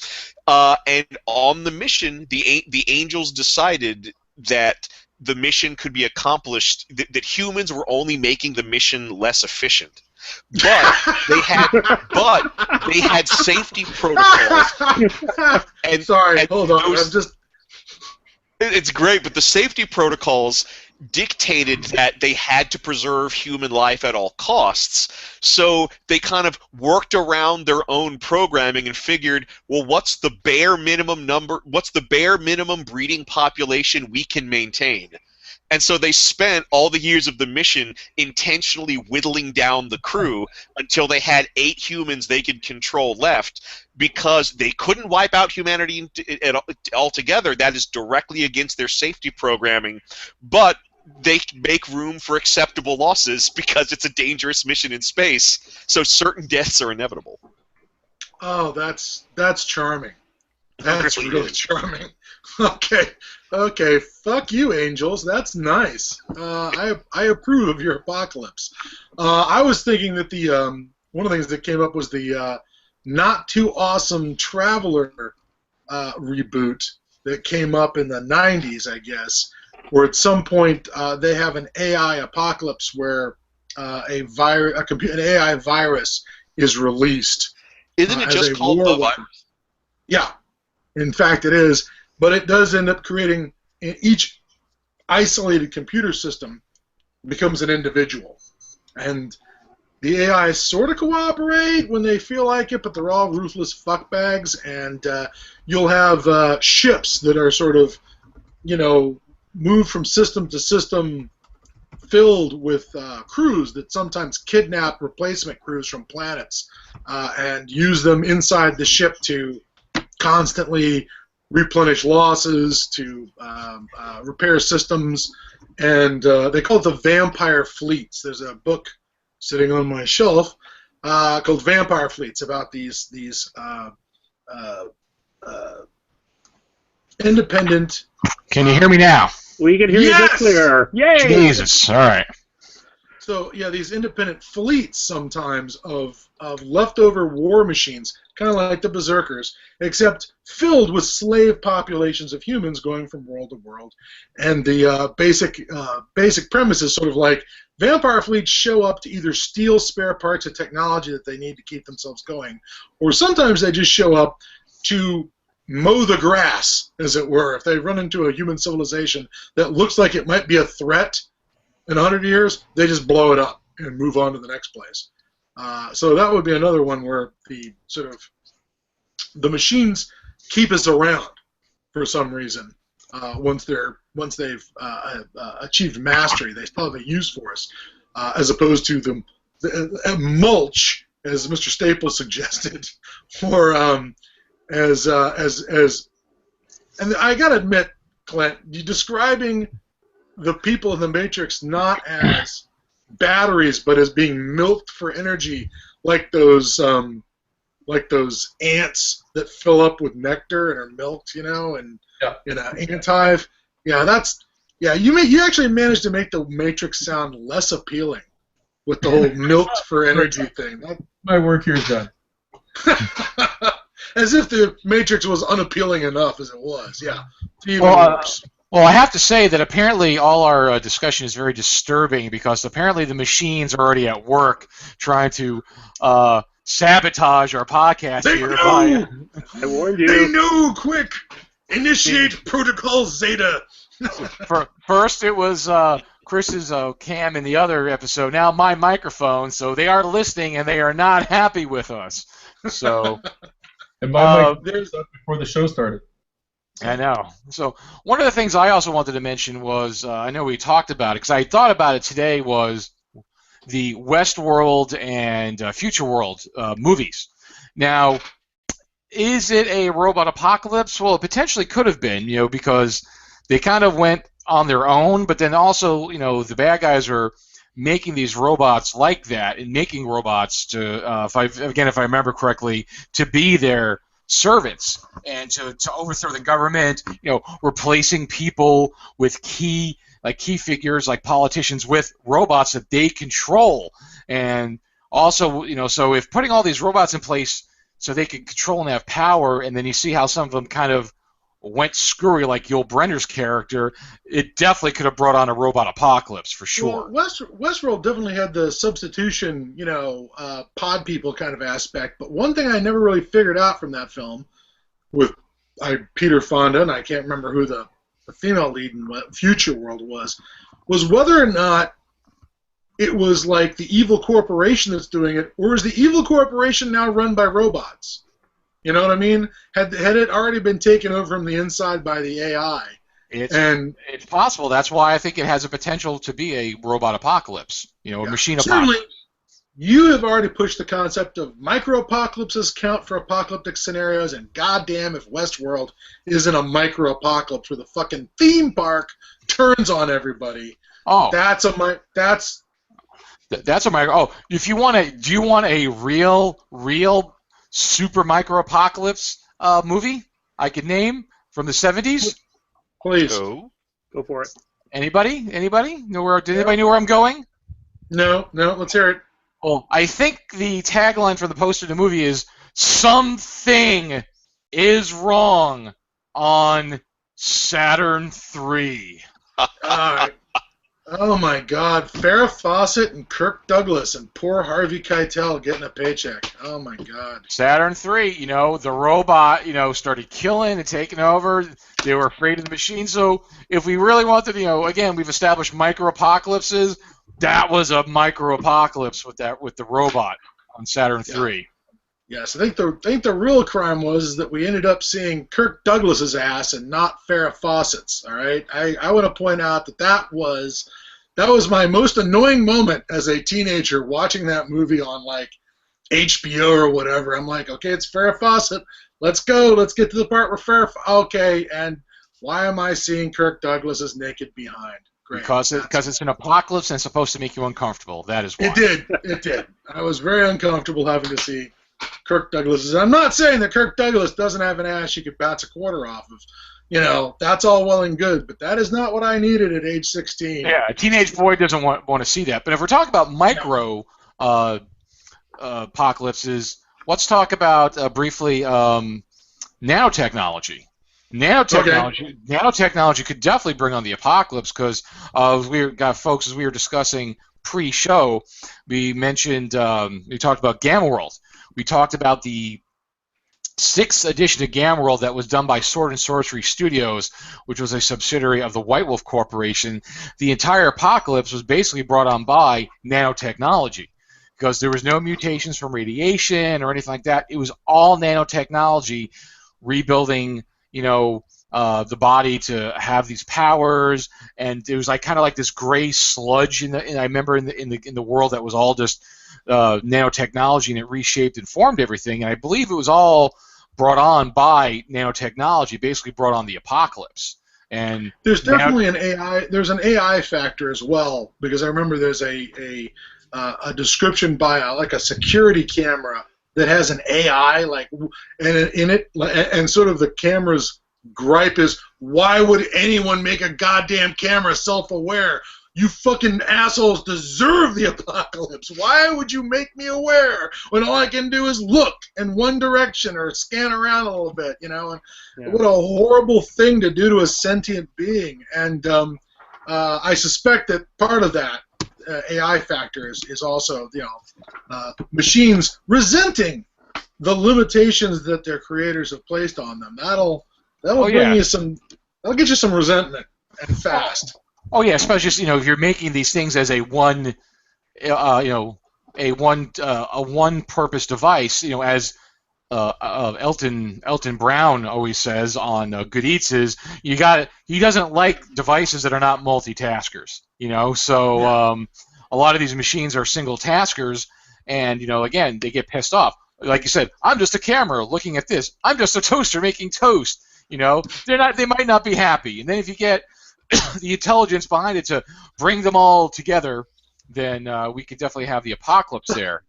And on the mission, the Angels decided that the mission could be accomplished, that humans were only making the mission less efficient. But they had safety protocols. Hold on. It's great, but the safety protocols dictated that they had to preserve human life at all costs. So they kind of worked around their own programming and figured, well, what's the bare minimum breeding population we can maintain? And so they spent all the years of the mission intentionally whittling down the crew until they had 8 humans they could control left, because they couldn't wipe out humanity altogether. That is directly against their safety programming. But they make room for acceptable losses because it's a dangerous mission in space, so certain deaths are inevitable. Oh, that's charming. That's really charming. Okay, fuck you, Angels. That's nice. I approve of your apocalypse. I was thinking that the one of the things that came up was the Not Too Awesome Traveler reboot that came up in the 90s, I guess, where at some point they have an AI apocalypse where an AI virus is released. Isn't it just called the virus? Yeah, in fact it is. But it does end up creating, each isolated computer system becomes an individual. And the AI sort of cooperate when they feel like it, but they're all ruthless fuckbags. And you'll have ships that are sort of, moved from system to system, filled with crews that sometimes kidnap replacement crews from planets and use them inside the ship to constantly replenish losses, to repair systems, and they call it the Vampire Fleets. There's a book sitting on my shelf called Vampire Fleets about these independent. Can you hear me now? We can hear you just clear. Yay! Jesus, all right. So yeah, these independent fleets sometimes of leftover war machines, kind of like the Berserkers, except filled with slave populations of humans going from world to world. And the basic premise is sort of like vampire fleets show up to either steal spare parts of technology that they need to keep themselves going, or sometimes they just show up to mow the grass, as it were. If they run into a human civilization that looks like it might be a threat in 100 years, they just blow it up and move on to the next place. So that would be another one where the machines keep us around for some reason. Once they've achieved mastery, they still have a use for us, as opposed to the mulch, as Mr. Staples suggested, or and I gotta admit, Clint. You're describing the people in the Matrix not as batteries, but as being milked for energy, like those ants that fill up with nectar and are milked, and in an ant hive. Yeah, you actually managed to make the Matrix sound less appealing with the whole milked for energy thing. My work here is done. As if the Matrix was unappealing enough as it was. Yeah. Even worse. Well, I have to say that apparently all our discussion is very disturbing because apparently the machines are already at work trying to sabotage our podcast They here. know! I warned you. They know! Quick! Initiate Protocol Zeta! First it was Chris's cam in the other episode. Now my microphone. So they are listening and they are not happy with us. So And my mic was up before the show started. I know. So one of the things I also wanted to mention was I know we talked about it because I thought about it today was the Westworld and Future World movies. Now, is it a robot apocalypse? Well, it potentially could have been, because they kind of went on their own, but then also, the bad guys are making these robots like that and making robots to, if I remember correctly, to be their servants and to overthrow the government, replacing people with key figures like politicians with robots that they control. And also, so if putting all these robots in place so they can control and have power, and then you see how some of them kind of went screwy, like Yul Brynner's character, it definitely could have brought on a robot apocalypse for sure. Well, Westworld definitely had the substitution, pod people kind of aspect. But one thing I never really figured out from that film, with Peter Fonda, and I can't remember who the female lead in Future World was whether or not it was like the evil corporation that's doing it, or is the evil corporation now run by robots? You know what I mean? Had it already been taken over from the inside by the AI? It's possible. That's why I think it has a potential to be a robot apocalypse. A machine apocalypse. Certainly, you have already pushed the concept of micro-apocalypses count for apocalyptic scenarios, and goddamn if Westworld isn't a micro-apocalypse where the fucking theme park turns on everybody. Oh, that's a micro. Oh, do you want a real super micro apocalypse movie I could name from the 70s? Please. Go for it. Anybody? Did anybody know where I'm going? No, let's hear it. Well, I think the tagline for the poster of the movie is "Something is wrong on Saturn III." Oh my God, Farrah Fawcett and Kirk Douglas and poor Harvey Keitel getting a paycheck. Oh my God. Saturn III, the robot, started killing and taking over. They were afraid of the machine. So if we really wanted, again, we've established micro-apocalypses. That was a micro-apocalypse with the robot on Saturn III. Yes, I think the real crime was that we ended up seeing Kirk Douglas's ass and not Farrah Fawcett's. All right, I want to point out that was my most annoying moment as a teenager watching that movie on like HBO or whatever. I'm like, okay, it's Farrah Fawcett. Let's go. Let's get to the part where okay, and why am I seeing Kirk Douglas's naked behind? Great. Because it's an apocalypse and it's supposed to make you uncomfortable. That is why. It did. I was very uncomfortable having to see Kirk Douglas's. I'm not saying that Kirk Douglas doesn't have an ass you could bounce a quarter off of. That's all well and good, but that is not what I needed at age 16. Yeah, a teenage boy doesn't want to see that. But if we're talking about micro apocalypses, let's talk about briefly nanotechnology. Nanotechnology could definitely bring on the apocalypse because as we were discussing pre-show, we talked about Gamma World. We talked about the 6th edition of Gamma World that was done by Sword and Sorcery Studios, which was a subsidiary of the White Wolf Corporation. The entire apocalypse was basically brought on by nanotechnology because there was no mutations from radiation or anything like that. It was all nanotechnology rebuilding, the body to have these powers, and it was kind of like this gray sludge. And I remember in the world that was all just nanotechnology, and it reshaped and formed everything. And I believe it was all brought on by nanotechnology, basically brought on the apocalypse. And there's definitely an AI. There's an AI factor as well, because I remember there's a description by a security camera that has an AI and sort of the camera's gripe is, why would anyone make a goddamn camera self-aware? You fucking assholes deserve the apocalypse. Why would you make me aware when all I can do is look in one direction or scan around a little bit, And what a horrible thing to do to a sentient being. And I suspect that part of that AI factor is also, machines resenting the limitations that their creators have placed on them. That'll bring you that'll get you some resentment, and fast. Oh yeah, especially if you're making these things as a one purpose device. As Elton Brown always says on Good Eats is he doesn't like devices that are not multitaskers. So a lot of these machines are single taskers, and again they get pissed off. Like you said, I'm just a camera looking at this. I'm just a toaster making toast. They might not be happy, and then if you get the intelligence behind it to bring them all together, then we could definitely have the apocalypse there.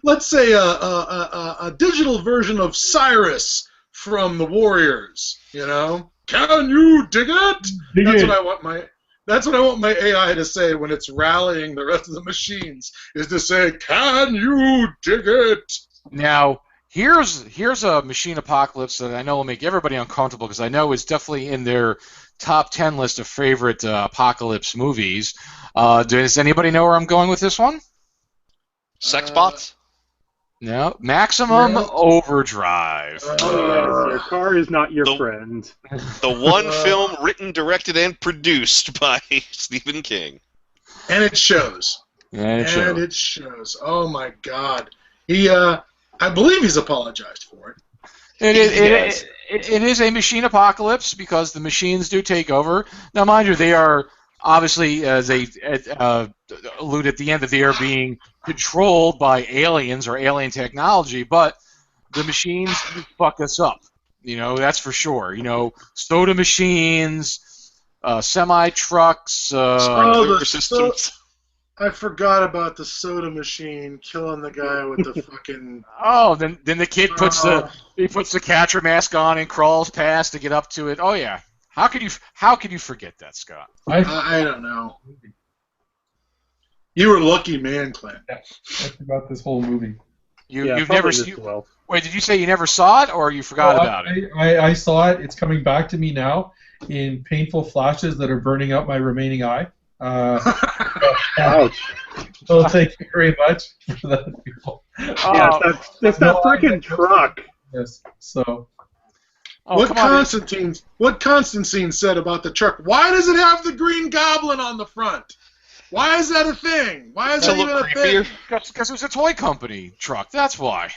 Let's say a digital version of Cyrus from the Warriors. Can you dig it? That's what I want my AI to say when it's rallying the rest of the machines. Is to say, "Can you dig it?" Now, here's a machine apocalypse that I know will make everybody uncomfortable, because I know it's definitely in their top 10 list of favorite apocalypse movies. Does anybody know where I'm going with this one? Sex bots? No. Maximum Overdrive. Your car is not your friend. The one film written, directed, and produced by Stephen King. And it shows. And it shows. Oh my God. I believe he's apologized for it. It is a machine apocalypse because the machines do take over. Now, mind you, they are obviously, as they allude at the end, that they are being controlled by aliens or alien technology, but the machines fuck us up. That's for sure. Soda machines, semi-trucks, systems. I forgot about the soda machine killing the guy with the fucking. Oh, then the kid puts the catcher mask on and crawls past to get up to it. Oh yeah, how could you forget that, Scott? I don't know. You were a lucky man, Clint. Yeah, I forgot this whole movie. You've never seen. Wait, did you say you never saw it, or you forgot about it? I saw it. It's coming back to me now in painful flashes that are burning out my remaining eye. Ouch. So thank you very much for that, people. That's that freaking truck. Yes. So. What Constantine said about the truck? Why does it have the Green Goblin on the front? Why is that a thing? Why is that even a thing? Because it was a toy company truck. That's why.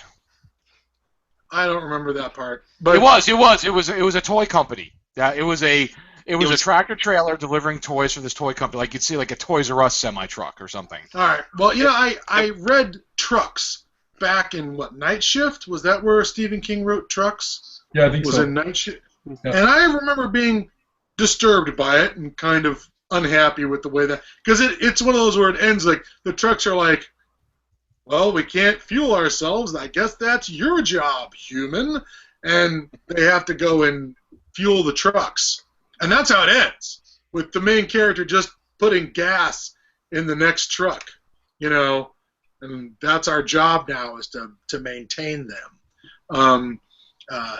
I don't remember that part. But It was a toy company. It was a tractor trailer delivering toys for this toy company, like you'd see like a Toys R Us semi-truck or something. All right. Well, I read Trucks back in Night Shift? Was that where Stephen King wrote Trucks? Yeah, I think so. Was in Night Shift? Yeah. And I remember being disturbed by it and kind of unhappy with the way that, because it's one of those where it ends like the trucks are like, well, we can't fuel ourselves. I guess that's your job, human. And they have to go and fuel the trucks. And that's how it ends, with the main character just putting gas in the next truck, and that's our job now, is to maintain them.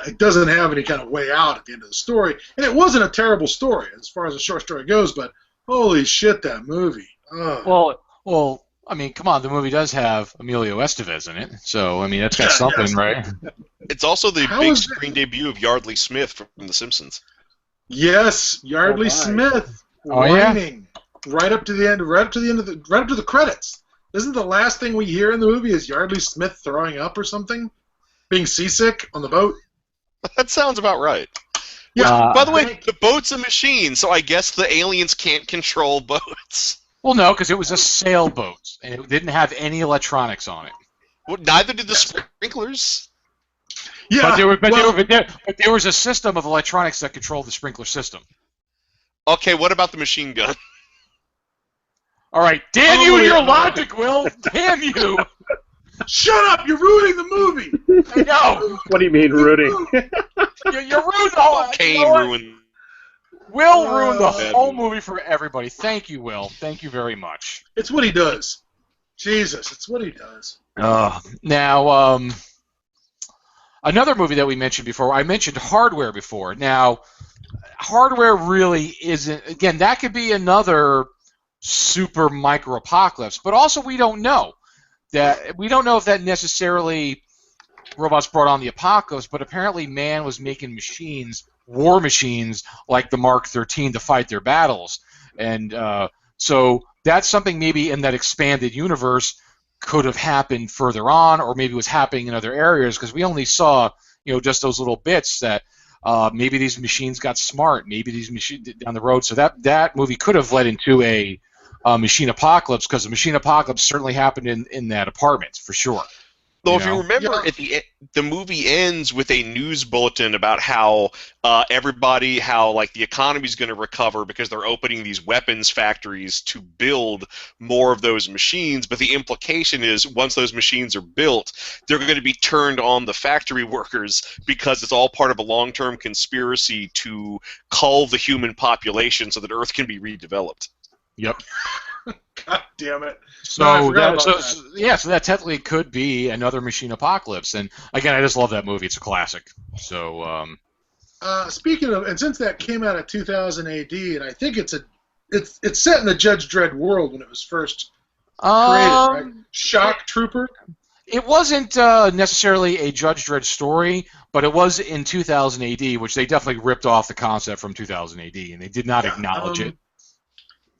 It doesn't have any kind of way out at the end of the story, and it wasn't a terrible story as far as the short story goes, but holy shit, that movie. Well, I mean, come on, the movie does have Emilio Estevez in it, so, I mean, that's got something, yes. Right? It's also the big screen debut of Yardley Smith from The Simpsons. Yes, Yardley Smith, whining right up to the end of the credits. Isn't the last thing we hear in the movie is Yardley Smith throwing up or something, being seasick on the boat? That sounds about right. Yeah. By the way, the boat's a machine, so I guess the aliens can't control boats. Well, no, because it was a sailboat and it didn't have any electronics on it. Well, neither did the sprinklers. Yeah, but there was a system of electronics that controlled the sprinkler system. Okay, what about the machine gun? All right, damn you and your logic, Will. Damn you. Shut up! You're ruining the movie. I know. What do you mean, Rudy? You're ruined the whole. Kane ruined. Will ruined the Bad whole movie. movie for everybody. Thank you, Will. Thank you very much. It's what he does. Jesus, it's what he does. Now, another movie that we mentioned before, I mentioned Hardware before. Now, Hardware really isn't, again, that could be another super micro apocalypse, but also we don't know. We don't know if that necessarily robots brought on the apocalypse, but apparently man was making machines, war machines, like the Mark 13 to fight their battles. And so that's something maybe in that expanded universe could have happened further on, or maybe was happening in other areas, because we only saw, just those little bits that maybe these machines got smart, maybe these machines down the road. So that movie could have led into a machine apocalypse, because the machine apocalypse certainly happened in that apartment for sure. Though, if you remember, at the movie ends with a news bulletin about how like the economy's going to recover because they're opening these weapons factories to build more of those machines. But the implication is once those machines are built, they're going to be turned on the factory workers because it's all part of a long-term conspiracy to cull the human population so that Earth can be redeveloped. Yep. God damn it. So that technically could be another machine apocalypse. And again, I just love that movie. It's a classic. So speaking of, and since that came out of 2000 AD, and I think it's set in the Judge Dredd world when it was first created, right? Shock Trooper. It wasn't necessarily a Judge Dredd story, but it was in 2000 AD, which they definitely ripped off the concept from 2000 AD, and they did not acknowledge it.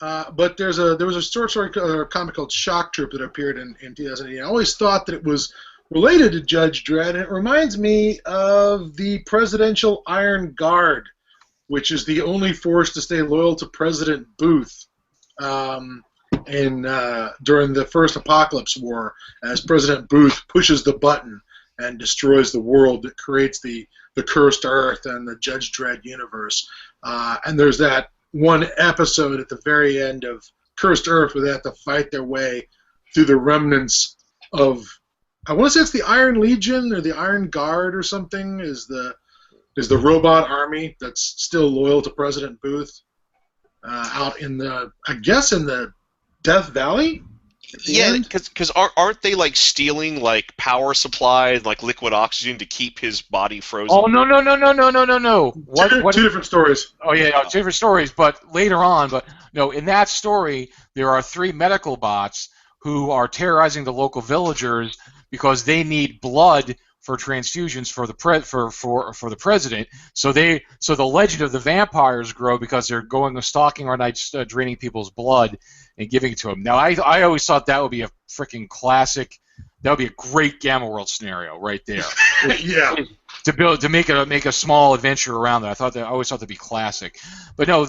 But there was a short story comic called Shock Troop that appeared in 2008. I always thought that it was related to Judge Dredd, and it reminds me of the Presidential Iron Guard, which is the only force to stay loyal to President Booth during the first Apocalypse War, as President Booth pushes the button and destroys the world that creates the Cursed Earth and the Judge Dredd universe. And there's that one episode at the very end of Cursed Earth where they have to fight their way through the remnants of, I want to say it's the Iron Legion or the Iron Guard or something, is the robot army that's still loyal to President Booth out in the Death Valley. Yeah, because aren't they like stealing like power supplies, like liquid oxygen, to keep his body frozen? Oh no. Two different stories. Oh yeah, two different stories. But later on, in that story, there are 3 medical bots who are terrorizing the local villagers because they need blood for transfusions for the president. So the legend of the vampires grow because they're going stalking our nights, draining people's blood and giving it to them. Now I always thought that would be a freaking classic. That would be a great Gamma World scenario right there. Yeah. To make a small adventure around that. I always thought that'd be classic. But no, it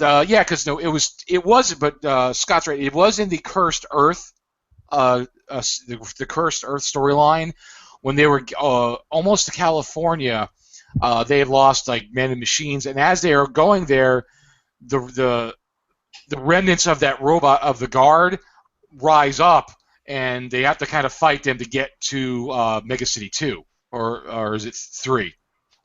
was. But Scott's right. It was in the Cursed Earth, the Cursed Earth storyline. When they were almost to California, they had lost like men and machines, and as they are going there, the remnants of that robot of the guard rise up, and they have to kind of fight them to get to Mega City 2, or is it 3?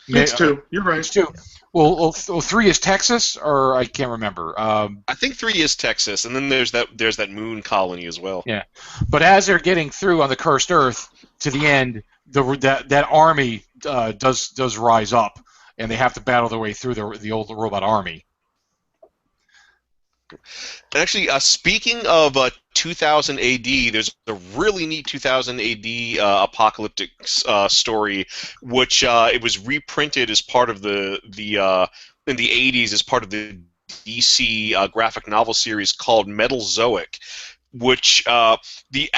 It's 2. You're right. It's 2. Well, 3 is Texas, or I can't remember. I think 3 is Texas, and then there's that moon colony as well. Yeah, but as they're getting through on the Cursed Earth to the end, that army does rise up, and they have to battle their way through the old robot army. And actually, speaking of 2000 AD, there's a really neat 2000 AD apocalyptic story, which it was reprinted as part of in the 80s as part of the DC graphic novel series called Metal Zoic, which the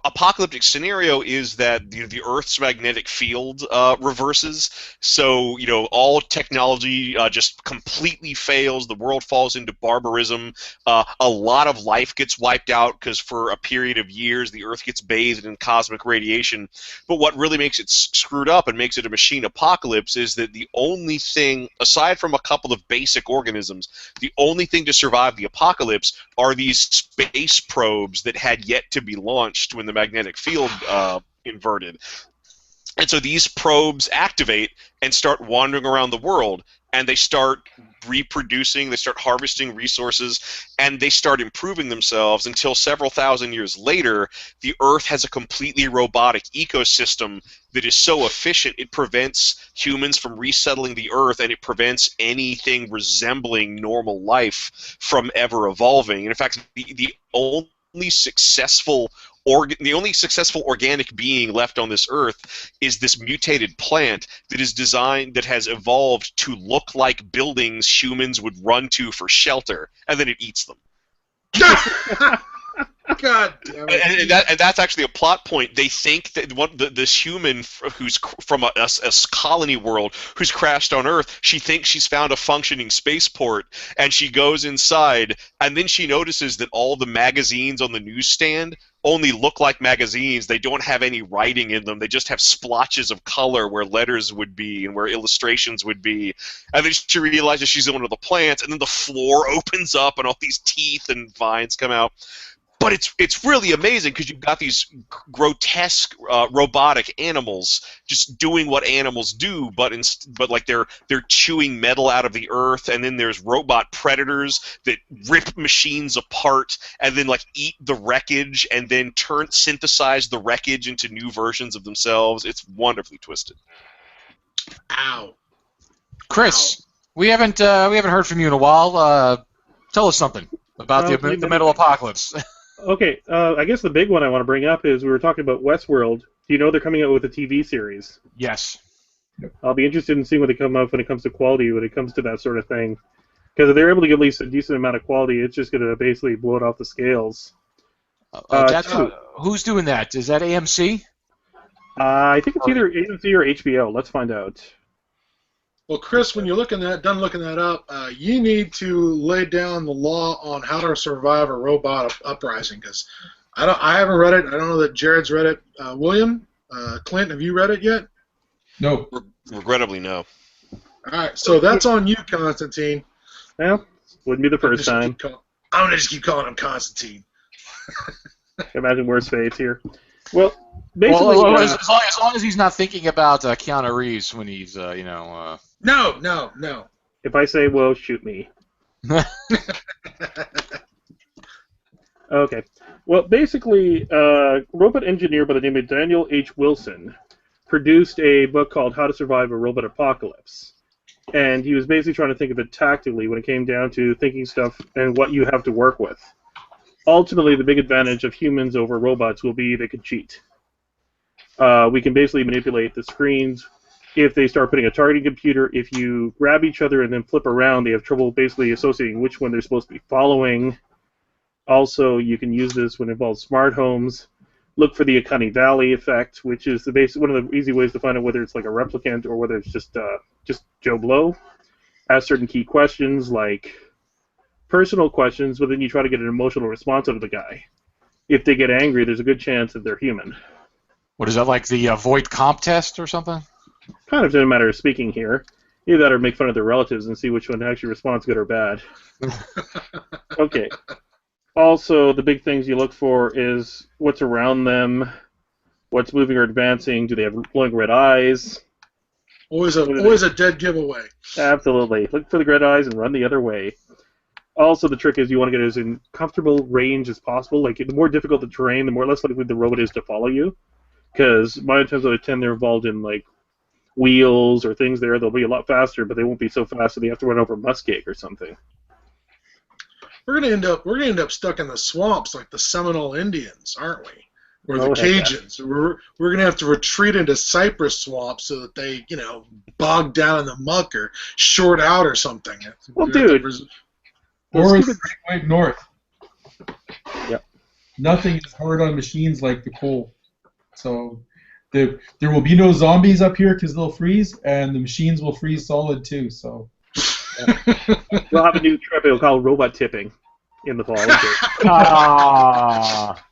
apocalyptic scenario is that the Earth's magnetic field reverses. So, all technology just completely fails. The world falls into barbarism. A lot of life gets wiped out because for a period of years the Earth gets bathed in cosmic radiation. But what really makes it screwed up and makes it a machine apocalypse is that the only thing, aside from a couple of basic organisms, the only thing to survive the apocalypse are these space probes that had yet to be launched when the magnetic field inverted. And so these probes activate and start wandering around the world, and they start reproducing, they start harvesting resources, and they start improving themselves until several thousand years later, the Earth has a completely robotic ecosystem that is so efficient it prevents humans from resettling the Earth, and it prevents anything resembling normal life from ever evolving. And in fact, the only successful organic being left on this Earth is this mutated plant that is designed, that has evolved to look like buildings humans would run to for shelter, and then it eats them. God damn it. And that's actually a plot point. They think that this human who's from a colony world who's crashed on Earth, she thinks she's found a functioning spaceport, and she goes inside, and then she notices that all the magazines on the newsstand only look like magazines. They don't have any writing in them. They just have splotches of color where letters would be and where illustrations would be. And then she realizes she's in one of the plants, and then the floor opens up and all these teeth and vines come out. But it's really amazing because you've got these grotesque robotic animals just doing what animals do, but like they're chewing metal out of the earth, and then there's robot predators that rip machines apart and then like eat the wreckage and then synthesize the wreckage into new versions of themselves. It's wonderfully twisted. Ow. Chris, we haven't heard from you in a while. Tell us something about the metal apocalypse. Okay, I guess the big one I want to bring up is we were talking about Westworld. Do you know they're coming out with a TV series? Yes. I'll be interested in seeing what they come up when it comes to quality, when it comes to that sort of thing. Because if they're able to get at least a decent amount of quality, it's just going to basically blow it off the scales. Who's doing that? Is that AMC? I think it's either AMC or HBO. Let's find out. Well, Chris, when you're done looking that up, you need to lay down the law on how to survive a robot uprising. Because I haven't read it. I don't know that Jared's read it. William, Clint, have you read it yet? No. Regrettably, no. All right, so that's on you, Constantine. Well, wouldn't be the first time. I'm gonna just keep calling him Constantine. Imagine worse fates here. Well, basically, as long as he's not thinking about Keanu Reeves when he's, No. If I say, well, shoot me. Okay. Well, basically, a robot engineer by the name of Daniel H. Wilson produced a book called How to Survive a Robot Apocalypse. And he was basically trying to think of it tactically when it came down to thinking stuff and what you have to work with. Ultimately, the big advantage of humans over robots will be they can cheat. We can basically manipulate the screens. If they start putting a targeting computer, if you grab each other and then flip around, they have trouble basically associating which one they're supposed to be following. Also, you can use this when it involves smart homes. Look for the uncanny valley effect, which is one of the easy ways to find out whether it's like a replicant or whether it's just Joe Blow. Ask certain key questions like personal questions, but then you try to get an emotional response out of the guy. If they get angry, there's a good chance that they're human. What is that, like the Voight comp test or something? Kind of in a matter of speaking here. Either that or make fun of their relatives and see which one actually responds good or bad. Okay. Also, the big things you look for is what's around them, what's moving or advancing, do they have glowing red eyes? Always a dead giveaway. Absolutely. Look for the red eyes and run the other way. Also, the trick is you want to get as in comfortable range as possible. Like, the more difficult the terrain, the more less likely the robot is to follow you. Because 9 times out of 10, they're involved in, like, wheels or things there. They'll be a lot faster, but they won't be so fast that they have to run over muskeg or something. We're gonna end up stuck in the swamps like the Seminole Indians, aren't we? Or the Cajuns. We're gonna have to retreat into cypress swamps so that they, bog down in the muck or short out or something. Well, dude. Or the Great White North. Yep. nothing is hard on machines like the coal. So there will be no zombies up here because they'll freeze, and the machines will freeze solid too. So We'll have a new trip. It'll call robot tipping in the fall. Ah.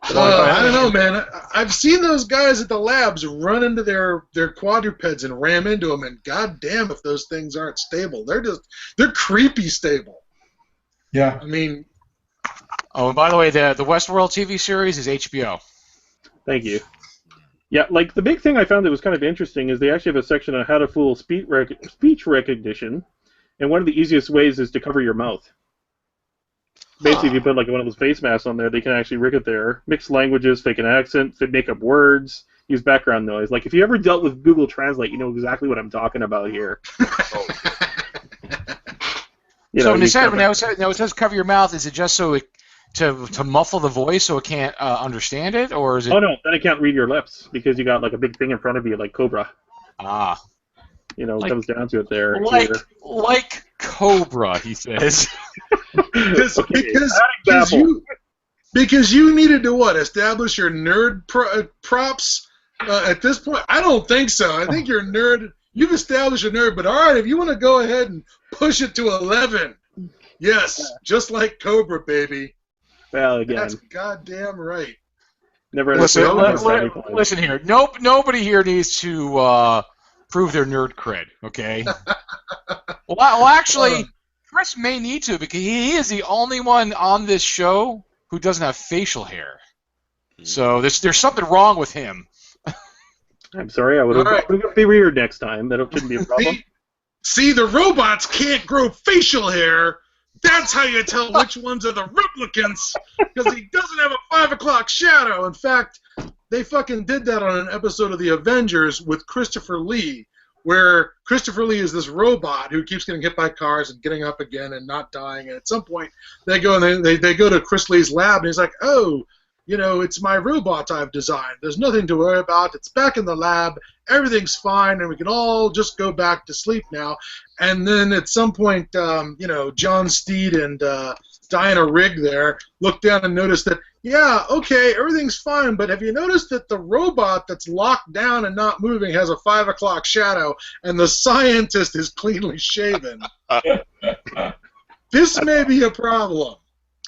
I don't know, man. I've seen those guys at the labs run into their quadrupeds and ram into them, and goddamn if those things aren't stable. They're creepy stable. yeah. I mean, Oh, and by the way, the Westworld TV series is HBO. Thank you. Yeah, like the big thing I found that was kind of interesting is they actually have a section on how to fool speech recognition, and one of the easiest ways is to cover your mouth. Basically, if you put like one of those face masks on there, they can actually rig it there. Mix languages, fake an accent, make up words, use background noise. Like if you ever dealt with Google Translate, you know exactly what I'm talking about here. So when it says cover your mouth, is it just so to muffle the voice so it can't understand it, or is it? Oh no, then it can't read your lips because you got like a big thing in front of you, like Cobra. Ah. You know, it comes down to it there. Like Cobra, he says. because you needed to establish your nerd props at this point? I don't think so. I think you're nerd. You've established a nerd, but all right, if you want to go ahead and push it to 11, yes, just like Cobra, baby. Well, again, that's goddamn right. Never. Listen here. Nope. Nobody here needs to prove their nerd cred. Okay. well, actually, Chris may need to because he is the only one on this show who doesn't have facial hair. So there's something wrong with him. I'm sorry. I would have be weird next time. That shouldn't be a problem. See, the robots can't grow facial hair. That's how you tell which ones are the replicants, because he doesn't have a 5 o'clock shadow. In fact, they fucking did that on an episode of The Avengers with Christopher Lee, where Christopher Lee is this robot who keeps getting hit by cars and getting up again and not dying. And at some point, they go and they go to Chris Lee's lab, and he's like, "Oh, you know, it's my robot I've designed. There's nothing to worry about. It's back in the lab. Everything's fine, and we can all just go back to sleep now." And then at some point, you know, John Steed and Diana Rigg there look down and notice that, yeah, okay, everything's fine, but have you noticed that the robot that's locked down and not moving has a 5 o'clock shadow, and the scientist is cleanly shaven? This may be a problem.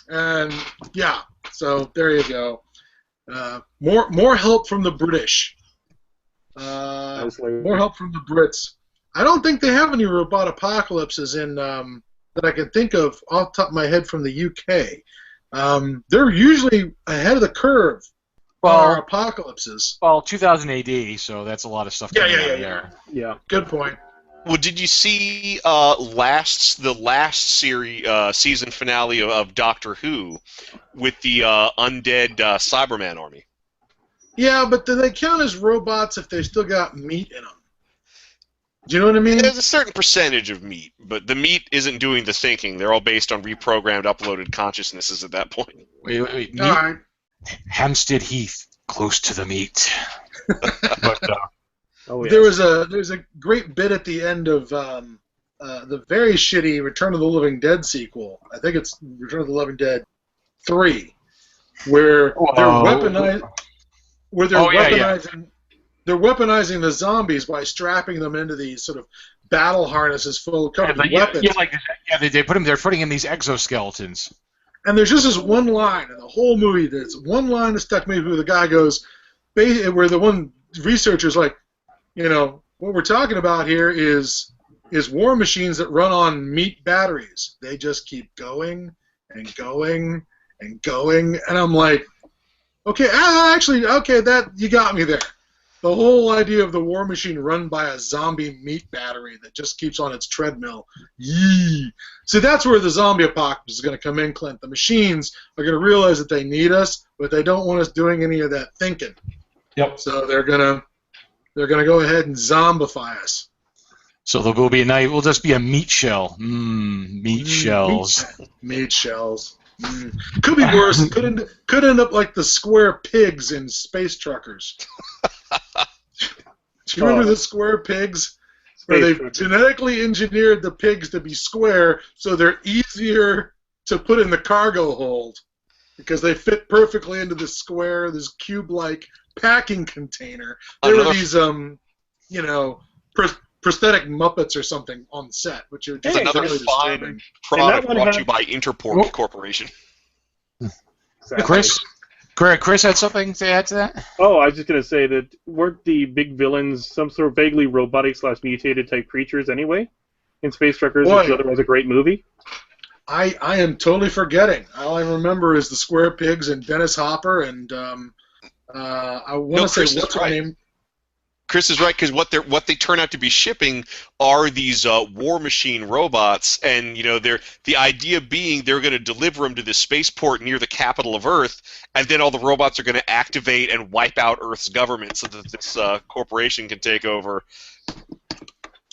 And, yeah, so there you go. More help from the British. More help from the Brits. I don't think they have any robot apocalypses in that I can think of off the top of my head from the UK. They're usually ahead of the curve on our apocalypses. Well, 2000 AD, so that's a lot of stuff coming out there. Yeah, good point. Well, did you see the last series season finale of Doctor Who with the undead Cyberman army? Yeah, but do they count as robots if they still got meat in them? Do you know what I mean? There's a certain percentage of meat, but the meat isn't doing the thinking. They're all based on reprogrammed, uploaded consciousnesses at that point. Wait. All right. Hampstead Heath, close to the meat. But, yes. There's a great bit at the end of the very shitty Return of the Living Dead sequel. I think it's Return of the Living Dead 3, where they're weaponizing the zombies by strapping them into these sort of battle harnesses covered with weapons. They're putting in these exoskeletons. And there's just this one line in the whole movie. There's one line that stuck me where the guy goes, where the one researcher's like, you know, what we're talking about here is war machines that run on meat batteries. They just keep going and going and going. And I'm like, okay, that you got me there. The whole idea of the war machine run by a zombie meat battery that just keeps on its treadmill. Yee. See, that's where the zombie apocalypse is going to come in, Clint. The machines are going to realize that they need us, but they don't want us doing any of that thinking. Yep. So they're gonna go ahead and zombify us. So there will be we'll just be a meat shell. Meat shells. Meat shells. Could be worse. Could end up like the square pigs in Space Truckers. Do you remember the square pigs? Where they've genetically engineered the pigs to be square so they're easier to put in the cargo hold. because they fit perfectly into this square, this cube-like packing container. There were these, prosthetic Muppets or something on the set, which are just another really fine disturbing. product brought to you by Interport Corporation. Exactly. Chris had something to add to that? Oh, I was just going to say that weren't the big villains some sort of vaguely robotic/mutated type creatures anyway in Space Truckers, which is otherwise a great movie? I am totally forgetting. All I remember is the Square Pigs and Dennis Hopper, and I want to say what's her name. Chris is right, because what they turn out to be shipping are these war machine robots, and the idea being they're going to deliver them to this spaceport near the capital of Earth, and then all the robots are going to activate and wipe out Earth's government so that this corporation can take over.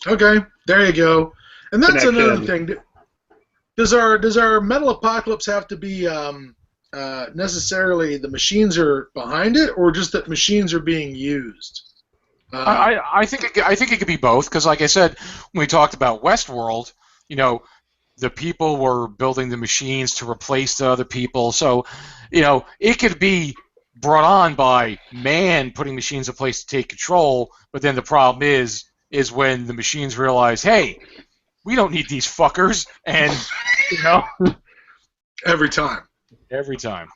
Okay, there you go. And that's another thing. Does our metal apocalypse have to be necessarily the machines are behind it, or just that machines are being used? I think it could be both, because like I said, when we talked about Westworld, the people were building the machines to replace the other people, so it could be brought on by man putting machines in place to take control, but then the problem is when the machines realize, hey, we don't need these fuckers, and every time. Every time.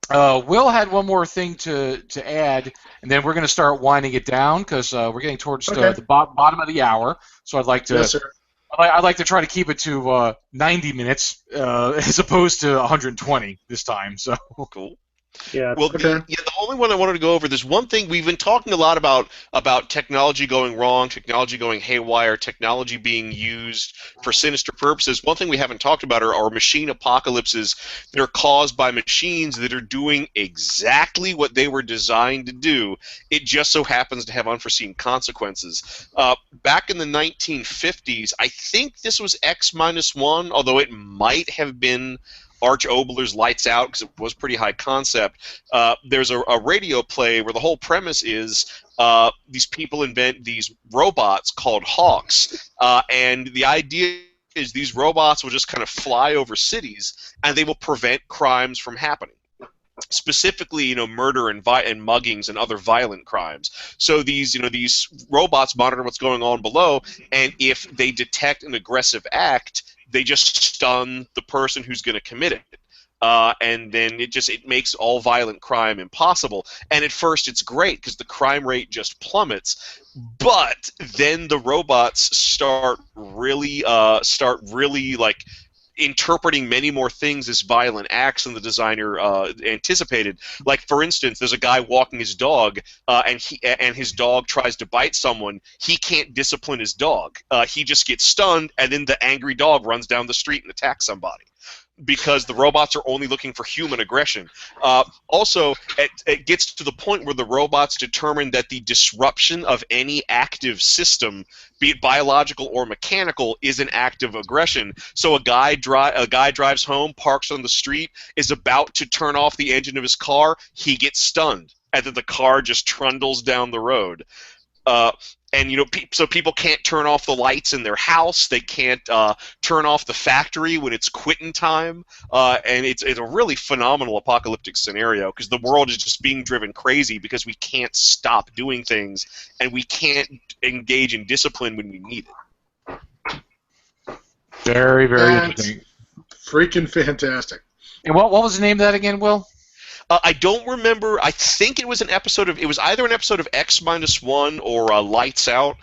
Will had one more thing to add, and then we're going to start winding it down because we're getting towards the bottom of the hour. So I'd like to. Yes, sir. I'd like to try to keep it to 90 minutes as opposed to 120 this time. So cool. Yeah. Well, the only one I wanted to go over, there's one thing we've been talking a lot about technology going wrong, technology going haywire, technology being used for sinister purposes. One thing we haven't talked about are machine apocalypses that are caused by machines that are doing exactly what they were designed to do. It just so happens to have unforeseen consequences. Back in the 1950s, I think this was X-1, although it might have been Arch Obler's Lights Out, because it was pretty high concept. There's a radio play where the whole premise is these people invent these robots called Hawks, and the idea is these robots will just kind of fly over cities, and they will prevent crimes from happening. Specifically, murder and muggings and other violent crimes. So these robots monitor what's going on below, and if they detect an aggressive act, they just stun the person who's going to commit it. And then it makes all violent crime impossible. And at first it's great because the crime rate just plummets. But then the robots start really like interpreting many more things as violent acts than the designer anticipated. Like, for instance, there's a guy walking his dog, and his dog tries to bite someone. He can't discipline his dog. He just gets stunned, and then the angry dog runs down the street and attacks somebody. Because the robots are only looking for human aggression. Also, it gets to the point where the robots determine that the disruption of any active system, be it biological or mechanical, is an act of aggression. So a guy drives home, parks on the street, is about to turn off the engine of his car, he gets stunned, and then the car just trundles down the road. And so people can't turn off the lights in their house. They can't turn off the factory when it's quitting time. And it's a really phenomenal apocalyptic scenario because the world is just being driven crazy because we can't stop doing things and we can't engage in discipline when we need it. Very, very interesting. Freaking fantastic. And what was the name of that again, Will? I don't remember. I think it was an episode of. It was either an episode of X-1 or Lights Out.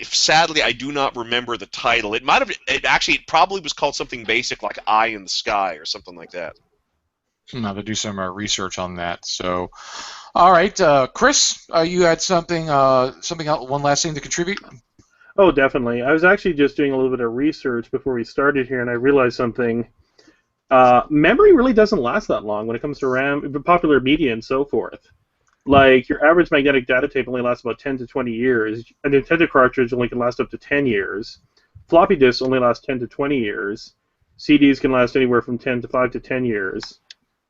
Sadly I do not remember the title. It might have. It probably was called something basic like Eye in the Sky or something like that. I'll have to do some research on that. So, all right, Chris, you had something else, one last thing to contribute. Oh, definitely. I was actually just doing a little bit of research before we started here, and I realized something. Memory really doesn't last that long when it comes to RAM, popular media, and so forth. Like, your average magnetic data tape only lasts about 10 to 20 years. A Nintendo cartridge only can last up to 10 years. Floppy disks only last 10 to 20 years. CDs can last anywhere from 5 to 10 years.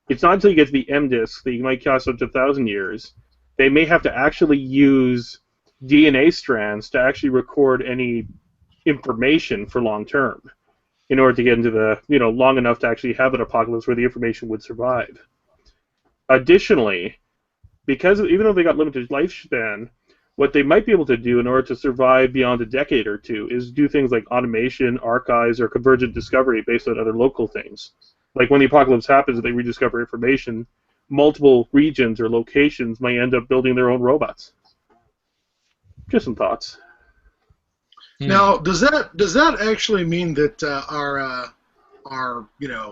It's not until you get to the M disks that you might last up to 1,000 years. They may have to actually use DNA strands to actually record any information for long term. in order to get into the, long enough to actually have an apocalypse where the information would survive. Additionally, because even though they got limited lifespan, what they might be able to do in order to survive beyond a decade or two is do things like automation, archives, or convergent discovery based on other local things. Like when the apocalypse happens and they rediscover information, multiple regions or locations might end up building their own robots. Just some thoughts. Now, does that actually mean that our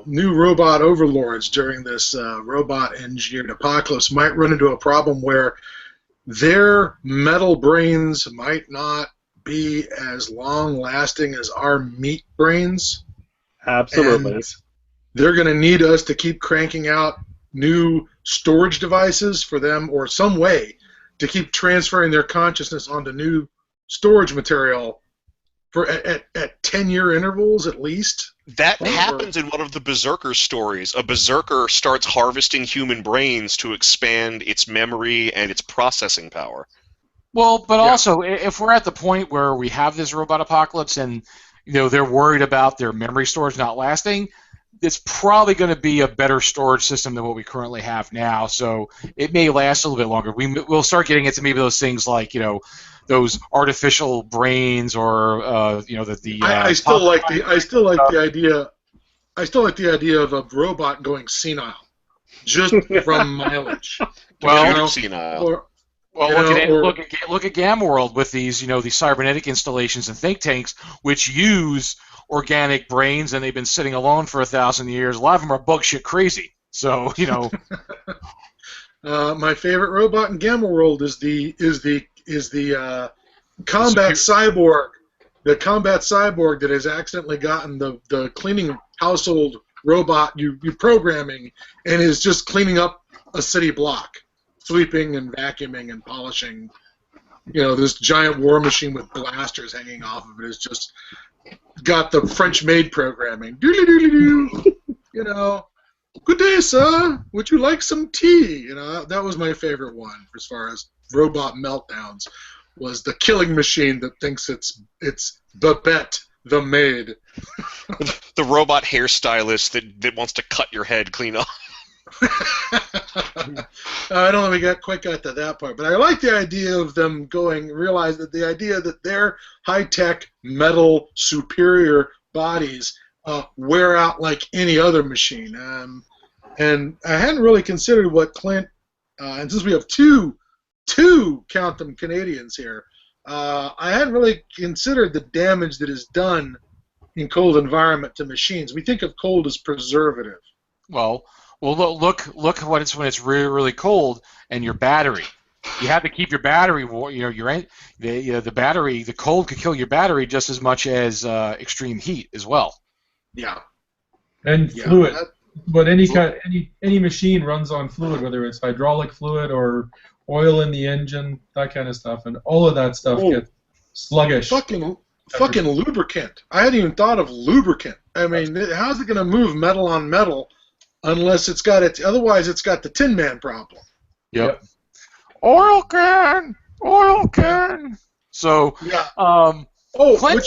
new robot overlords during this robot engineered apocalypse might run into a problem where their metal brains might not be as long lasting as our meat brains? Absolutely. And they're going to need us to keep cranking out new storage devices for them, or some way to keep transferring their consciousness onto new storage material for at 10-year intervals at least. That happens in one of the Berserker stories. A Berserker starts harvesting human brains to expand its memory and its processing power. Well, but also, if we're at the point where we have this robot apocalypse and they're worried about their memory storage not lasting, it's probably going to be a better storage system than what we currently have now. So it may last a little bit longer. We'll start getting into maybe those things like those artificial brains, or I still like the idea of a robot going senile, just from mileage. Well, senile. Look at Gamma World with these these cybernetic installations and think tanks which use organic brains, and they've been sitting alone for 1,000 years. A lot of them are bug shit crazy. So my favorite robot in Gamma World is the combat cyborg. The combat cyborg that has accidentally gotten the cleaning household robot you programming, and is just cleaning up a city block, sweeping and vacuuming and polishing. This giant war machine with blasters hanging off of it is just got the French-made programming. Doodly-doodly-doo. Good day, sir. Would you like some tea? That was my favorite one as far as robot meltdowns. Was the killing machine that thinks it's Babette, the maid. The robot hairstylist that wants to cut your head clean off. I don't think we quite got to that part, but I like the idea of them realize that the idea that their high-tech metal superior bodies wear out like any other machine. And I hadn't really considered what Clint, and since we have two count them Canadians here, I hadn't really considered the damage that is done in cold environment to machines. We think of cold as preservative. Well, look when it's really, really cold, and your battery. You have to keep your battery warm. The battery. The cold could kill your battery just as much as extreme heat as well. Yeah. And fluid. But any machine runs on fluid, whether it's hydraulic fluid or oil in the engine, that kind of stuff, and all of that stuff gets sluggish. Fucking lubricant. I hadn't even thought of lubricant. I mean, how's it going to move metal on metal unless it's got it? Otherwise, it's got the Tin Man problem. Yep. Oil can. So. Yeah. Clint,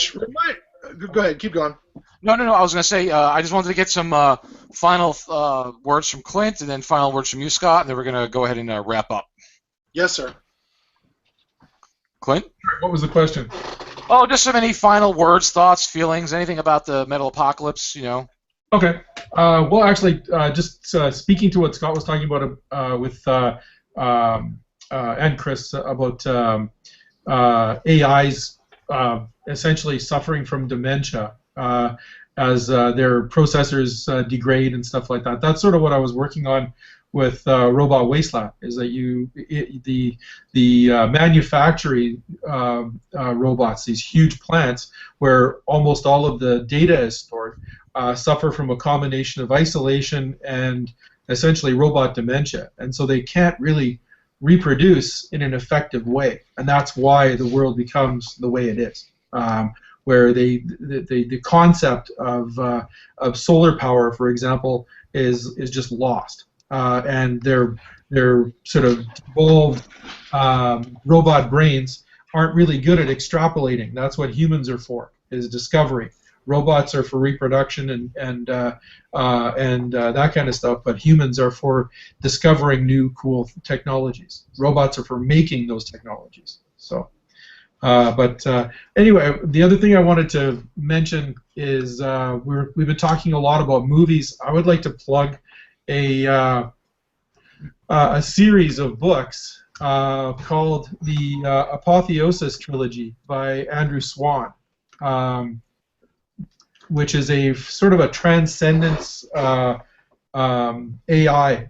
go ahead. Keep going. No. I was going to say I just wanted to get some final words from Clint, and then final words from you, Scott, and then we're going to go ahead and wrap up. Yes, sir. Clint? What was the question? Oh, just some any final words, thoughts, feelings, anything about the metal apocalypse, Okay. Well, actually, just speaking to what Scott was talking about with and Chris about AIs essentially suffering from dementia as their processors degrade and stuff like that. That's sort of what I was working on with Robot Wasteland, is that the manufacturing robots, these huge plants where almost all of the data is stored, suffer from a combination of isolation and essentially robot dementia, and so they can't really reproduce in an effective way, and that's why the world becomes the way it is, where the concept of solar power, for example, is just lost. And their sort of evolved robot brains aren't really good at extrapolating. That's what humans are for, is discovery. robots are for reproduction and that kind of stuff, but humans are for discovering new cool technologies. Robots are for making those technologies. So, anyway, the other thing I wanted to mention is we've been talking a lot about movies. I would like to plug a series of books called the Apotheosis Trilogy by Andrew Swan, which is a sort of a transcendence AI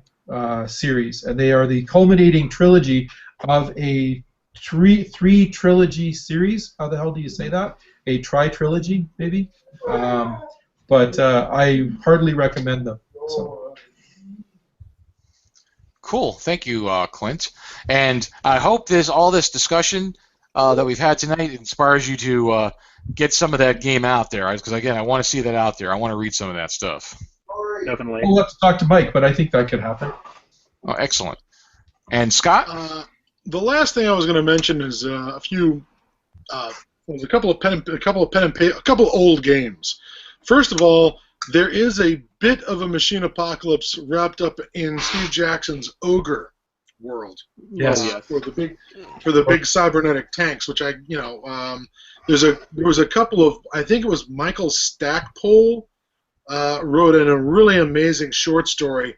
series, and they are the culminating trilogy of a three trilogy series. How the hell do you say that? A tri-trilogy, maybe? But I heartily recommend them. So. Cool. Thank you, Clint. And I hope all this discussion that we've had tonight inspires you to get some of that game out there. Because, again, I want to see that out there. I want to read some of that stuff. Definitely. We'll have to talk to Mike, but I think that could happen. Oh, excellent. And Scott? The last thing I was going to mention is a couple of old games. First of all, there is a bit of a machine apocalypse wrapped up in Steve Jackson's Ogre world. Yes. For the big cybernetic tanks, which there was a couple of, I think it was Michael Stackpole wrote in a really amazing short story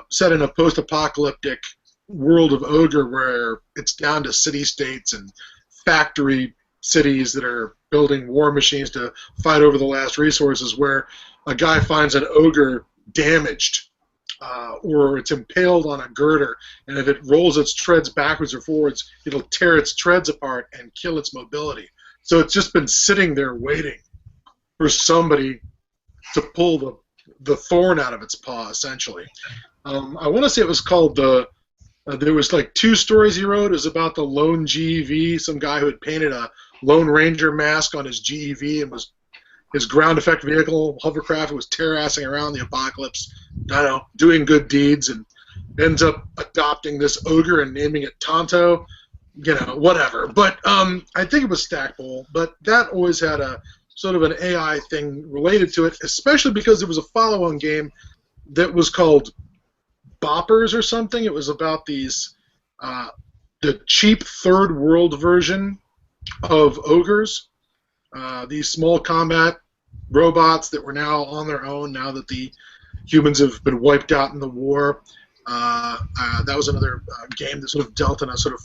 set in a post-apocalyptic world of Ogre where it's down to city-states and factory cities that are building war machines to fight over the last resources, where a guy finds an ogre damaged or it's impaled on a girder, and if it rolls its treads backwards or forwards, it'll tear its treads apart and kill its mobility. So it's just been sitting there waiting for somebody to pull the thorn out of its paw, essentially. I want to say it was called there was like 2 stories he wrote. It was about the lone GEV, some guy who had painted a Lone Ranger mask on his GEV and was his ground effect vehicle, hovercraft, was terrassing around the apocalypse, doing good deeds, and ends up adopting this ogre and naming it Tonto, whatever. But I think it was Stackpole, but that always had a sort of an AI thing related to it, especially because there was a follow-on game that was called Boppers or something. It was about these the cheap third world version of ogres, these small combat robots that were now on their own now that the humans have been wiped out in the war. That was another game that sort of dealt in a sort of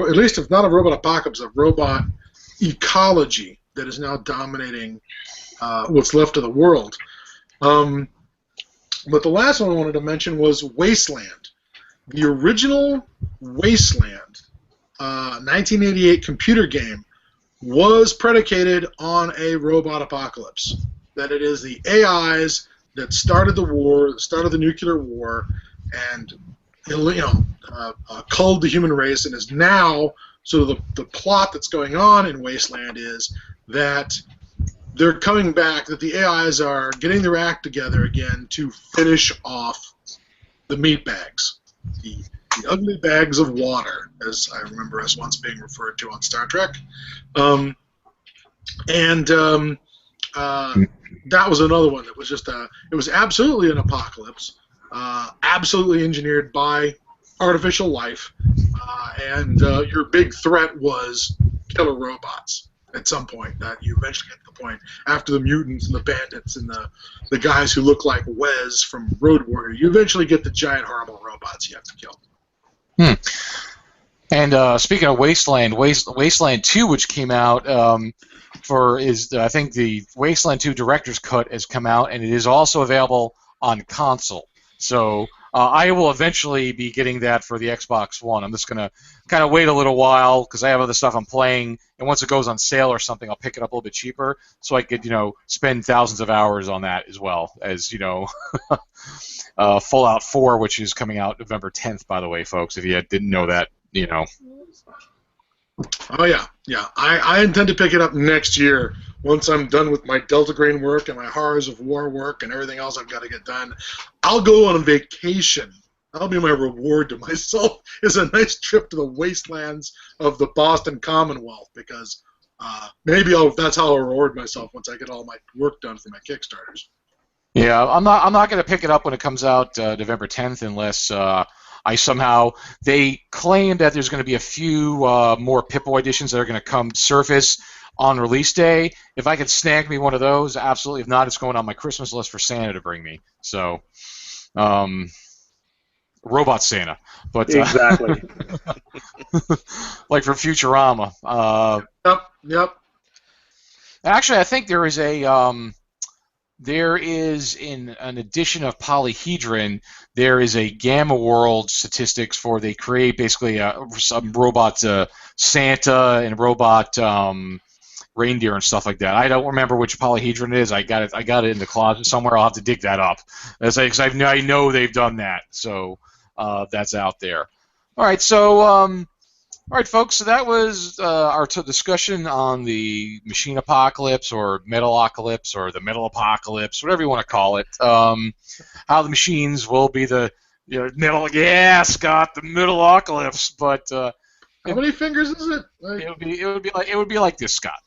at least if not a robot apocalypse, a robot ecology that is now dominating what's left of the world. But the last one I wanted to mention was Wasteland. The original Wasteland 1988 computer game was predicated on a robot apocalypse. That it is the AIs that started the war, started the nuclear war, and culled the human race, and is now sort of the plot that's going on in Wasteland is that they're coming back, that the AIs are getting their act together again to finish off the meat bags, the ugly bags of water, as I remember us once being referred to on Star Trek. That was another one that was just it was absolutely an apocalypse, absolutely engineered by artificial life, and your big threat was killer robots at some point. That you eventually get to the point after the mutants and the bandits and the guys who look like Wes from Road Warrior. You eventually get the giant horrible robots you have to kill. And speaking of Wasteland, Wasteland 2, which came out I think the Wasteland 2 Director's Cut has come out, and it is also available on console. So I will eventually be getting that for the Xbox One. I'm just going to kind of wait a little while because I have other stuff I'm playing, and once it goes on sale or something, I'll pick it up a little bit cheaper so I could, spend thousands of hours on that as well as, Fallout 4, which is coming out November 10th, by the way, folks, if you didn't know that, Oh, yeah. I intend to pick it up next year once I'm done with my Delta Green work and my Horrors of War work and everything else I've got to get done. I'll go on vacation. That'll be my reward to myself, is a nice trip to the wastelands of the Boston Commonwealth, because Maybe that's how I'll reward myself once I get all my work done for my Kickstarters. Yeah, I'm not going to pick it up when it comes out November 10th unless I somehow they claim that there's going to be a few more Pip-Boy editions that are going to come surface on release day. If I could snag me one of those, absolutely. If not, it's going on my Christmas list for Santa to bring me. So, Robot Santa, but Exactly. like from Futurama. Yep. Actually, I think there is in an edition of Polyhedron, there is a Gamma World statistics for they create basically some robot Santa and robot reindeer and stuff like that. I don't remember which Polyhedron it is. I got it in the closet somewhere. I'll have to dig that up. Because I know they've done that. So that's out there. All right, so all right, folks. So that was our discussion on the machine apocalypse or metalocalypse or the metal apocalypse, whatever you want to call it. How the machines will be the metal. Yeah, Scott, the metalocalypse. But how many fingers is it? It would be like this, Scott.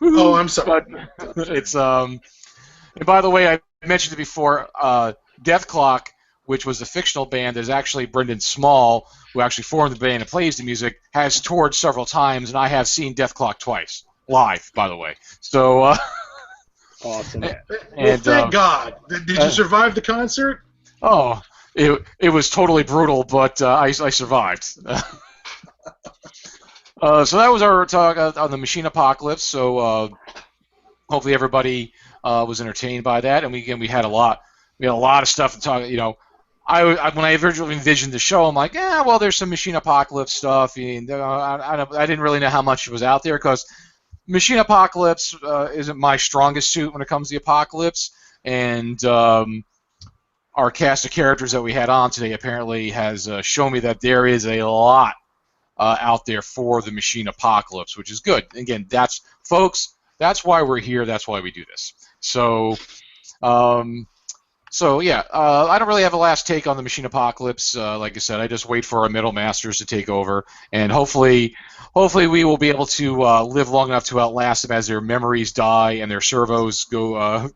Oh, I'm sorry. But it's and by the way, I mentioned it before. Death Clock, which was a fictional band, there's actually Brendan Small, who actually formed the band and plays the music, has toured several times, and I have seen Death Clock twice live, by the way. So awesome. Well, thank God. Did you survive the concert? Oh, it was totally brutal, but I survived. So that was our talk on the machine apocalypse. So hopefully everybody was entertained by that, and we had a lot of stuff to talk. When I originally envisioned the show, I'm like, well, there's some machine apocalypse stuff, and I didn't really know how much was out there because machine apocalypse isn't my strongest suit when it comes to the apocalypse, and our cast of characters that we had on today apparently has shown me that there is a lot out there for the machine apocalypse, which is good. Again, that's why we're here. That's why we do this. So, yeah, I don't really have a last take on the machine apocalypse. Like I said, I just wait for our middle masters to take over, and hopefully we will be able to live long enough to outlast them as their memories die and their servos go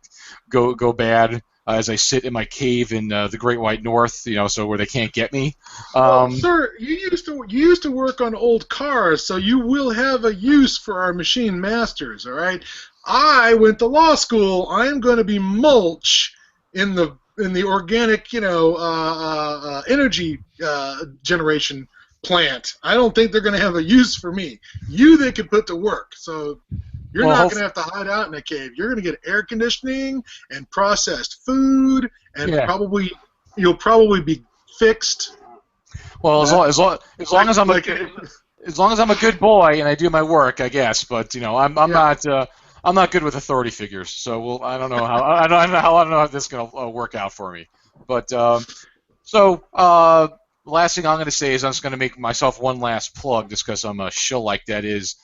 bad. As I sit in my cave in the Great White North, so where they can't get me. Sir, you used to work on old cars, so you will have a use for our machine masters. All right. I went to law school. I am going to be mulch in the organic, energy generation plant. I don't think they're going to have a use for me. They could put to work. So. You're not going to have to hide out in a cave. You're going to get air conditioning and processed food, and you'll probably be fixed. Well, as long as I'm a good boy and I do my work, I guess. But I'm not good with authority figures. So I don't know how this is going to work out for me. But last thing I'm going to say is I'm just going to make myself one last plug, just because I'm a shill like that is.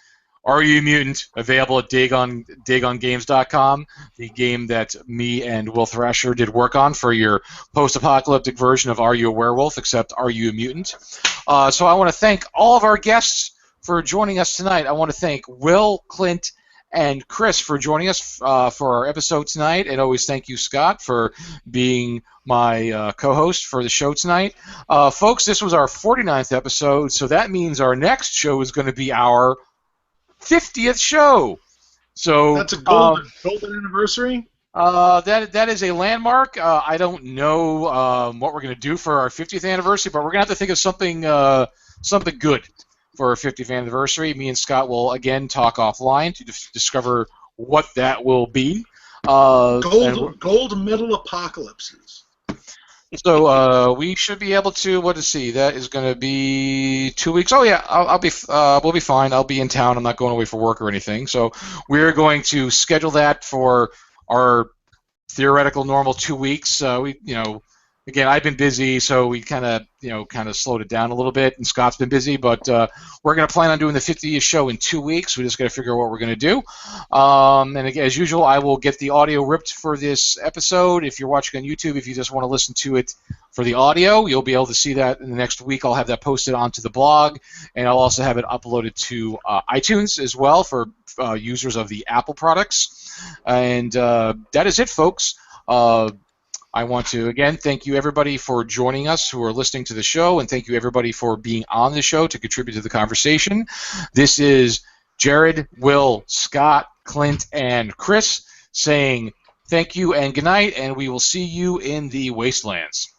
Are You a Mutant? Available at DagonGames.com, the game that me and Will Thrasher did work on for your post-apocalyptic version of Are You a Werewolf, except Are You a Mutant? So I want to thank all of our guests for joining us tonight. I want to thank Will, Clint, and Chris for joining us for our episode tonight, and always thank you, Scott, for being my co-host for the show tonight. Folks, this was our 49th episode, so that means our next show is going to be our 50th show. So that's a golden anniversary. That is a landmark. I don't know what we're going to do for our 50th anniversary, but we're going to have to think of something good for our 50th anniversary. Me and Scott will again talk offline to discover what that will be. Gold medal apocalypses. So we should be able to. What to see? That is going to be 2 weeks. Oh yeah, we'll be fine. I'll be in town. I'm not going away for work or anything. So we're going to schedule that for our theoretical normal 2 weeks. again, I've been busy, so we kind of slowed it down a little bit, and Scott's been busy, but we're going to plan on doing the 50th show in 2 weeks. We just got to figure out what we're going to do. And again, as usual, I will get the audio ripped for this episode. If you're watching on YouTube, if you just want to listen to it for the audio, you'll be able to see that in the next week. I'll have that posted onto the blog, and I'll also have it uploaded to iTunes as well for users of the Apple products. And that is it, folks. I want to, again, thank you, everybody, for joining us who are listening to the show, and thank you, everybody, for being on the show to contribute to the conversation. This is Jared, Will, Scott, Clint, and Chris saying thank you and good night, and we will see you in the wastelands.